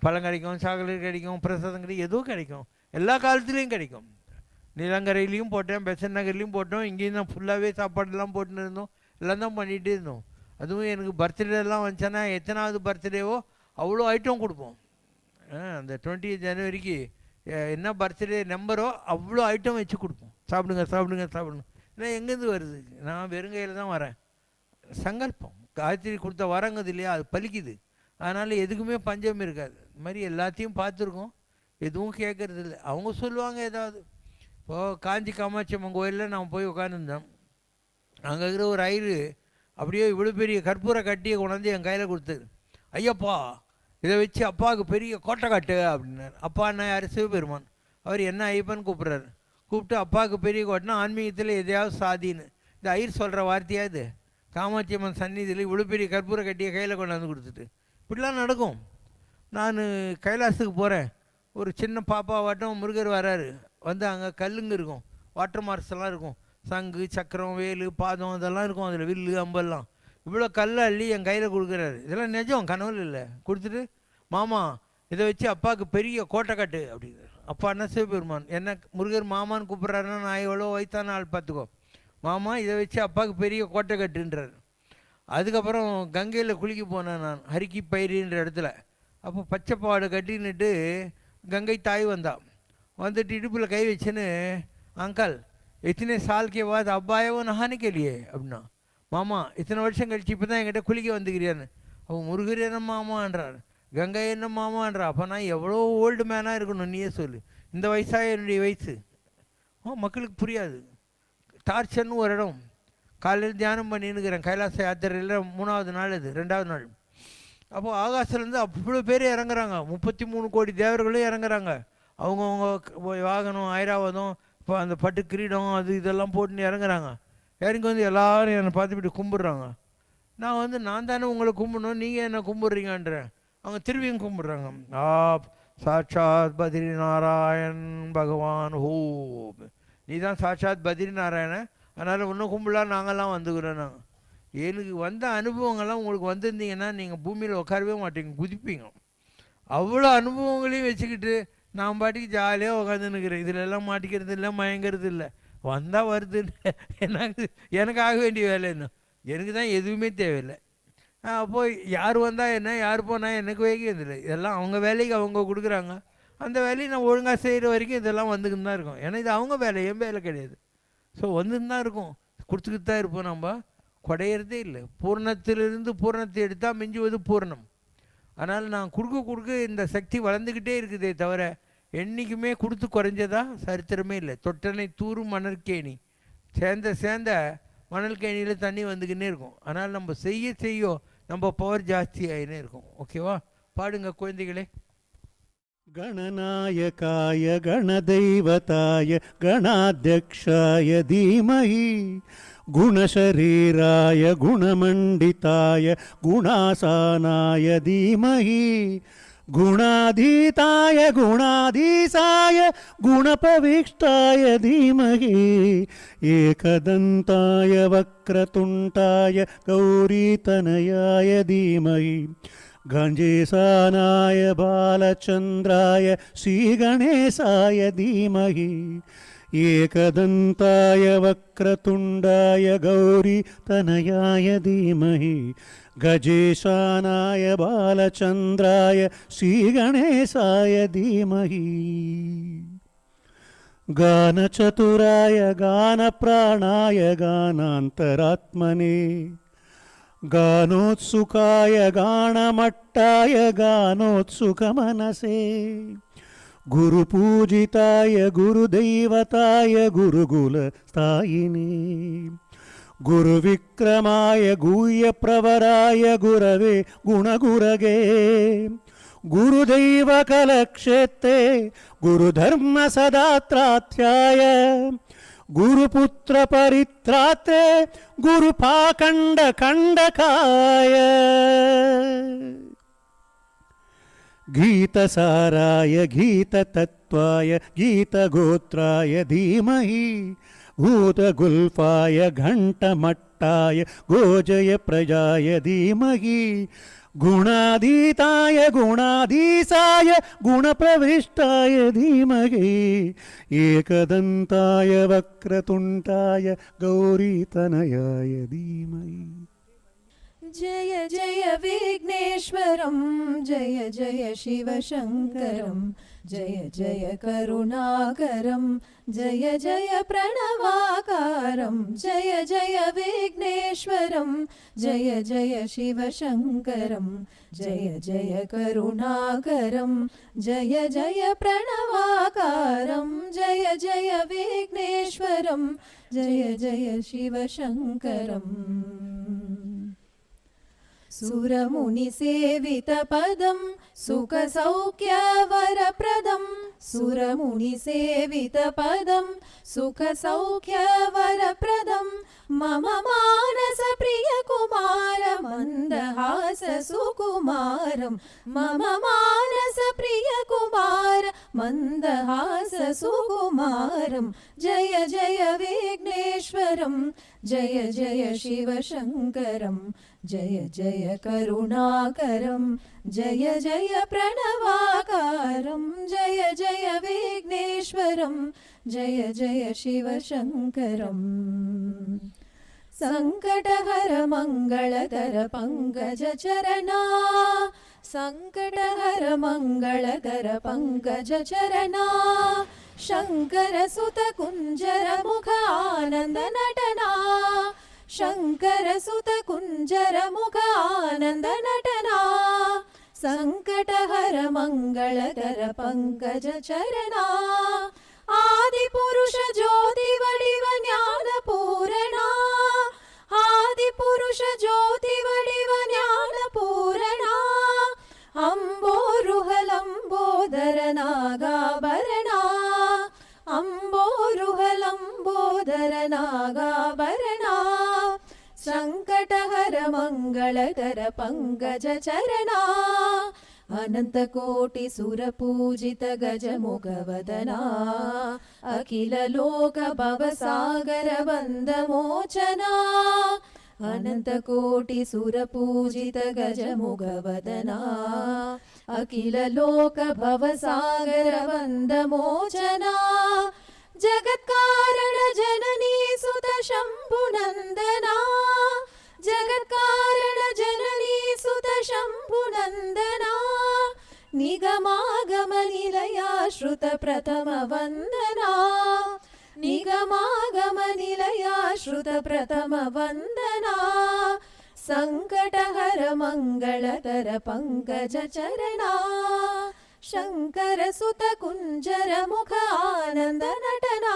பழம் கிடைக்கும், சாக்லேட் கிடைக்கும், பிரசாதம் கிடைக்கும், எதுவும் கிடைக்கும், எல்லா காலத்துலேயும் கிடைக்கும். நீலங்கரையிலையும் போட்டேன், பெசன் நகர்லேயும் போட்டோம், இங்கேயும் தான் ஃபுல்லாகவே சாப்பாடெல்லாம் போட்டுன்னு இருந்தோம், எல்லாம் தான் பண்ணிகிட்டே இருந்தோம். அதுவும் எனக்கு பர்த்டேலாம் வந்துச்சுன்னா எத்தனாவது பர்த்டேவோ அவ்வளோ ஐட்டம் கொடுப்போம். அந்த 20 ஜனவரிக்கு என்ன பர்த்டே நம்பரோ அவ்வளோ ஐட்டம் வச்சு கொடுப்போம். சாப்பிடுங்க சாப்பிடுங்க சாப்பிடுங்க. இல்லை எங்கேருந்து வருது, நான் வெறுங்கையில் தான் வரேன். சங்கல்பம் காயத்ரி கொடுத்த வரங்குது இல்லையா, அது பலிக்குது. அதனால் எதுக்குமே பஞ்சம் இருக்காது. இது மாதிரி எல்லாத்தையும் பார்த்துருக்கோம், எதுவும் கேட்கறது இல்லை. அவங்க சொல்லுவாங்க ஏதாவது. இப்போது காஞ்சி காமாட்சி அம்மன் கோயிலில் நான் போய் உட்காந்துருந்தேன். அங்கே இருக்கிற ஒரு ஐயரு அப்படியே இவ்வளோ பெரிய கற்பூர கட்டியை கொண்டாந்து என் கையில் கொடுத்தது. ஐயப்பா இதை வச்சு அப்பாவுக்கு பெரிய கோட்டை கட்டு அப்படின்னார். அப்பா என்ன யார்? சிவபெருமான். அவர் என்ன ஐயப்பன் கூப்பிட்றாரு. கூப்பிட்டு அப்பாவுக்கு பெரிய கோட்டைனா ஆன்மீகத்தில் எதையாவது சாதின்னு இந்த ஐயர் சொல்கிற வார்த்தையா இது? காமாட்சி அம்மன் சந்நிதியில் இவ்வளோ பெரிய கற்பூர கட்டியை கையில் கொண்டாந்து கொடுத்துட்டு இப்படிலாம் நடக்கும். நான் கைலாசத்துக்கு போகிறேன், ஒரு சின்ன பாப்பாவாட்டம் முருகர் வராரு. வந்து அங்கே கல்லுங்க இருக்கும், வாட்டர் மார்க்ஸ் எல்லாம் இருக்கும், சங்கு சக்கரம் வேலு பாதம் இதெல்லாம் இருக்கும், அதில் வில்லு அம்பெல்லாம். இவ்வளோ கல்லை அள்ளி என் கையில் கொடுக்குறாரு. இதெல்லாம் நிஜம், கனவுல இல்லை. கொடுத்துட்டு மாமா இதை வச்சு அப்பாவுக்கு பெரிய கோட்டை கட்டு அப்படிங்கிறார். அப்பா என்ன சிவபெருமான், என்ன முருகர் மாமான்னு கூப்பிட்றாருன்னா நான் எவ்வளோ வயசான ஆள் பார்த்துக்கோ. மாமா இதை வச்சு அப்பாவுக்கு பெரிய கோட்டை கட்டுன்றார். அதுக்கப்புறம் கங்கையில் குளிக்க போனேன் நான், ஹரிக்கி பயிரின்ற இடத்துல. அப்போ பச்சைப்பாடு கட்டின்னுட்டு கங்கை தாய் வந்தான். வந்துட்டு இடுப்பில் கை வச்சுன்னு, அங்கல் இத்தனை சால்கே बाद अब आए हो नहाने के लिए அப்படின்னா. மாமா இத்தனை வருஷம் கழிச்சு இப்போ தான் என்கிட்ட குளிக்க வந்துக்கிறியான்னு. அவன் முருகர் என்ன மாமான்றார், கங்கை என்ன மாமான்றா. அப்போ நான் எவ்வளோ ஓல்டு மேனாக இருக்கணும் நீயே சொல்லு, இந்த வயசாக என்னுடைய வயசு. மக்களுக்கு புரியாது. டார்ச்சர்னு ஒரு இடம், காலையில் தியானம் பண்ணின்னுக்கிறேன் கைலாச யாத்திரையில். 3வது நாள் இது, 2வது நாள். அப்போது ஆகாசிலேருந்து அவ்வளோ பேர் இறங்குறாங்க, 33 கோடி தேவர்களும் இறங்குறாங்க. அவங்கவுங்க வாகனம் ஐராவதம் இப்போ அந்த பட்டு கிரீடம் அது இதெல்லாம் போட்டுன்னு இறங்குறாங்க. இறங்கி வந்து எல்லோரும் என்னை பார்த்துக்கிட்டு கும்பிட்றாங்க. நான் வந்து நான் தானே உங்களை கும்பிடணும், நீங்கள் என்ன கும்பிட்றீங்கன்றேன். அவங்க திரும்பியும் கும்பிட்றாங்க. சாட்சாத் பத்ரி நாராயண் பகவான் ஹோ, நீ தான் சாட்சாத் பத்ரி நாராயணன், அதனால் இன்னும் கும்பிடலாம் நாங்கள்லாம் வந்துக்கிறோம். நாங்கள் எனக்கு வந்த அனுபவங்கள்லாம் உங்களுக்கு வந்திருந்தீங்கன்னா நீங்கள் பூமியில் உட்காரவே மாட்டீங்க, குதிப்பீங்க. அவ்வளோ அனுபவங்களையும் வச்சுக்கிட்டு நான் பாட்டுக்கு ஜாலியாக உட்காந்துன்னுக்கிறேன். இதில் எல்லாம் மாட்டிக்கிறது இல்லை, மயங்கிறது இல்லை. வந்தால் வருதுன்னு எனக்கு ஆக வேண்டிய வேலை என்ன, எனக்கு தான் எதுவுமே தேவையில்லை. அப்போது யார் வந்தால் என்ன, யார் போனால் எனக்கு வேகியதில்லை. இதெல்லாம் அவங்க வேலைக்கு அவங்க கொடுக்குறாங்க. அந்த வேலையை நான் ஒழுங்காக செய்கிற வரைக்கும் இதெல்லாம் வந்துக்கிட்டு தான் இருக்கும். ஏன்னா இது அவங்க வேலை, என் வேலை கிடையாது. ஸோ வந்துன்னு தான் இருக்கும், கொடுத்துக்கிட்டு தான் இருப்போம். நம்ம குடையிறதே இல்லை. பூர்ணத்திலிருந்து பூர்ணத்தை எடுத்தால் மிஞ்சுவது பூர்ணம். அதனால் நான் கொடுக்க இந்த சக்தி வளர்ந்துக்கிட்டே இருக்குதே தவிர என்றைக்குமே கொடுத்து குறைஞ்சதா சரித்திரமே இல்லை. தொட்டனை தூரும் மணற்கேணி, சேர்ந்த மணல் கேணியில் தண்ணி வந்துக்கின்னே இருக்கும். அதனால் நம்ம செய்ய நம்ம பவர் ஜாஸ்தி ஆகினே இருக்கும். ஓகேவா? பாடுங்க குழந்தைகளே. गणनायकाय गणदैवताय गणाध्यक्षाय धीमहि गुणशरीराय गुणमण्डिताय गुणासानाय धीमहि गुणाधीताय गुणाधीशाय गुणपविष्टाय धीमहि एकदन्ताय वक्रतुण्डाय गौरीतनयाय धीमहि गणेशानाय बालचन्द्राय श्रीगणेशाय धीमहि एकदन्ताय वक्रतुण्डाय गौरीतनयाय धीमहि गजेशानाय बालचन्द्राय श्रीगणेशाय धीमहि गानचतुराय गानप्राणाय गानान्तरात्मने गानोत्सुकाय गानमट्टाय गानोत्सुकमनसे गुरुपूजिताय गुरुदैवताय गुरुकुलस्थायिने गुरुविक्रमाय गुह्यप्रवराय गुरवे गुणगुरगे गुरुदैवकलक्षेत्रे गुरुधर्मसदात्रात्याय गुरुपुत्र परित्रात्रे गुरुपाखण्ड खण्डकाय गीतसाराय गीततत्त्वाय गीतगोत्राय धीमहि भूतगुल्फाय घण्टमट्टाय गोजय प्रजाय धीमहि गुणाधीताय गुणाधीशाय गुणप्रविष्टाय धीमहि एकदन्ताय वक्रतुण्डाय गौरीतनयाय धीमहि। जय जय विघ्नेश्वरं जय जय शिवशङ्करं जय जय करुणाकरं जय जय प्रणवाकारं जय जय विघ्नेश्वरं जय जय शिवशङ्करं जय जय करुणाकरं जय जय प्रणवाकारं जय जय विघ्नेश्वरं जय जय शिवशङ्करम्। सुरमुनिसेवितपदं सुखसौख्यवरप्रदं सुरमुनिसेवितपदं सुखसौख्यवरप्रदं मम मानसप्रियकुमार मन्दहाससुकुमारं मम मानसप्रियकुमार मन्दहाससुकुमारं जय जय विघ्नेश्वरं जय जय शिवशङ्करं जय जय करुणाकरं जय जय प्रणवाकारं जय जय विघ्नेश्वरं जय जय शिवशङ्करम्। सङ्कटहर मङ्गलकर पङ्कजचरणा सङ्कटहर मङ्गलकर पङ्कजचरणा शङ्करसुत कुञ्जर मुख आनन्द नटना शङ्करसुत कुञ्जर मुख आनन्द नटना सङ्कटहर मङ्गलकर पङ्कजचरणा आदिपुरुष ज्योति वडिव ज्ञानपूरणा आदिपुरुष ज्योति वडिव ज्ञानपूरणा अम्बोरुहलम्बोदरनागाभरणा अम्बोरुहलम्बोदरनागाभरणा सङ्कटहर मङ्गलकर पङ्कजचरणा अनन्तकोटि सुरपूजित गजमुखवदना अखिल लोक भवसागर वन्दमोचना अनन्तकोटि सुरपूजित गजमुखवदना अखिल लोक भवसागर वन्दमोचना जगत्कारण जननी सुत शम्भुनन्दना जगत्कारण जननी सुत शम्भुनन्दना निगमागम निलया श्रुत प्रथम वन्दना निगमागम निलया श्रुत प्रथम वन्दना सङ्कटहर मङ्गलकर पङ्कजचरणा शङ्करसुत कुञ्जर मुख आनन्द नटना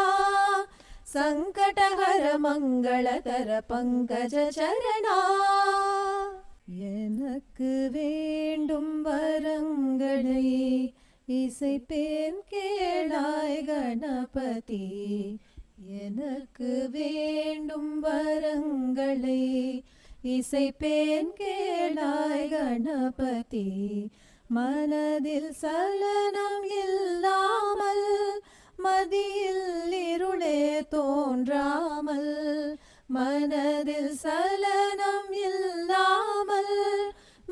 सङ्कटहर मङ्गलकर पङ्कजचरणा எனக்கு வேண்டும் வரங்களை இசைப்பேன் கேளாய் கணபதி எனக்கு வேண்டும் வரங்களை இசைப்பேன் கேளாய் கணபதி மனதில் சலனம் இல்லாமல் மதியில் இருளே தோன்றாமல் மனதில் சலனம் இல்லாமல்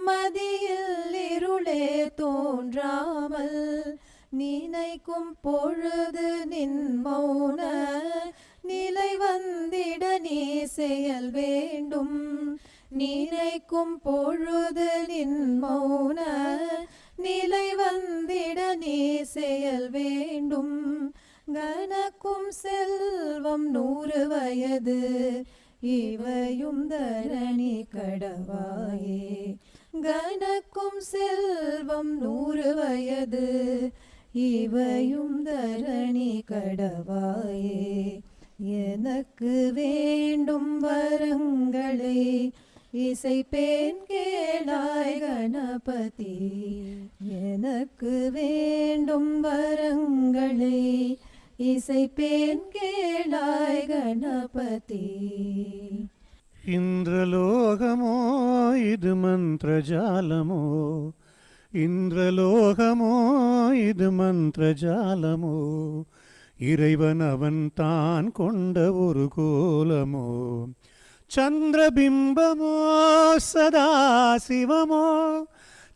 மதியில் இருளே தோன்றாமல் நினைக்கும் பொழுது நின் மௌன நிலை வந்திட நீ செயல் வேண்டும் நினைக்கும் பொழுது நின் மௌன நிலை வந்திட நீ செயல் வேண்டும் கனக்கும் செல்வம் 100 வயது இவையும் தரணி கடவாயே கனக்கும் செல்வம் 100 வயது இவையும் தரணி கடவாயே எனக்கு வேண்டும் வரங்களை இசைப்பேன் கேளாய் கணபதி எனக்கு வேண்டும் வரங்களை இசைப்பேன் கேளாய் கணபதி ఇంద్రలోకమో ఇది మంత్రజాలమో ఇంద్రలోకమో ఇది మంత్రజాలమో இறைவன் அவன் தான் கொண்ட ஒரு கோலமோ, சந்திரபிம்பமோ சதா சிவமோ,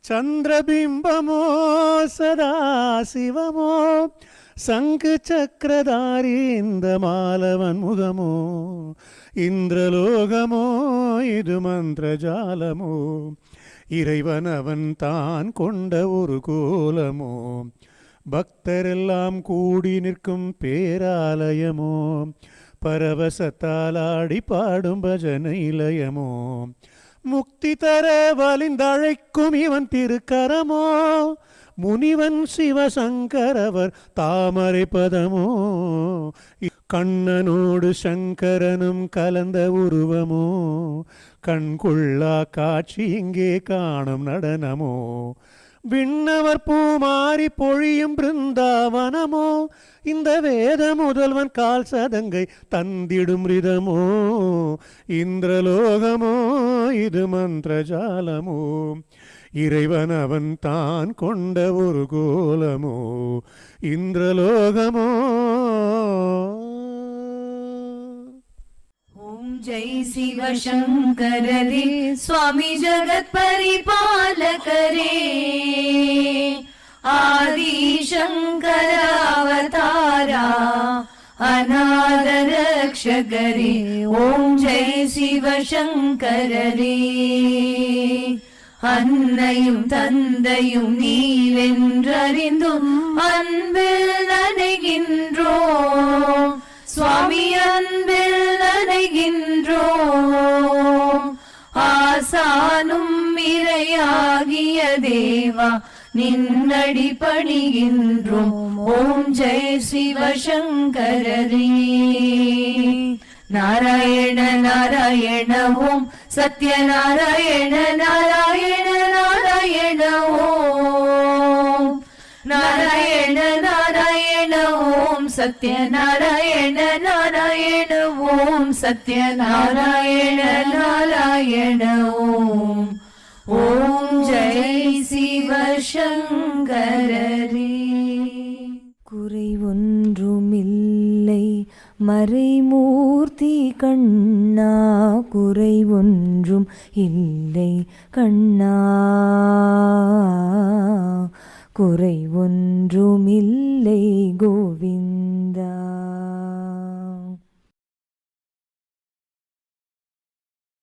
சந்திரபிம்பமோ சதா சிவமோ, சங்கு சக்கரதாரி இந்த மாலவன் முகமோ, இந்திரலோகமோ இது மந்திரஜாலமோ, இறைவன் அவன் தான் கொண்ட ஒரு கோலமோ, பக்தரெல்லாம் கூடி நிற்கும் பேராலயமோ, பரவசத்தால் ஆடி பாடும் பஜனை இலயமோ, முக்தி தர வலிந்தழைக்கும் இவன் திருக்கரமோ, முனிவன் சிவசங்கரவர் தாமரை பதமோ, கண்ணனோடு சங்கரனும் கலந்த உருவமோ, கண்கொள்ளா காட்சி இங்கே காணும் நடனமோ, விண்ணவர் பூமாரி பொழியும் பிருந்தாவனமோ, இந்த வேத முதல்வன் கால் சதங்கை தந்திடும் ரிதமோ, இந்திரலோகமோ இது மந்திரஜாலமோ, இறைவன் அவன் தான் கொண்ட ஒரு கோலமோ, இந்திரலோகமோ. ஓம் ஜெய் சிவசங்கரரே சுவாமி ஜகத் பரிபாலகரே, ஆதி சங்கர அவதாரா அநாத ரக்ஷகரே. ஓம் ஜெய் சிவசங்கரரே, அன்னையும் தந்தையும் நீவென்றறிந்தும் அன்பில் நனைகின்றோம் சுவாமி, அன்பில் நனைகின்றோம். ஆசானும் இறையாகிய தேவா நின்னடி பணிகின்றோம். ஓம் ஜெய் சிவசங்கரரே. நாராயண நாராயண ஓம் சத்யநாராயண நாராயண நாராயண ஓம், நாராயண நாராயண ஓம் சத்யநாராயண நாராயண ஓம், சத்யநாராயண நாராயண ஓம். ஓம் ஜெய் சிவசங்கரரே. குறை ஒன்றுமில்லை மறைமூர்த்தி கண்ணா, குறை ஒன்றும் இல்லை கண்ணா, குறை ஒன்றுமில்லை கோவிந்தா.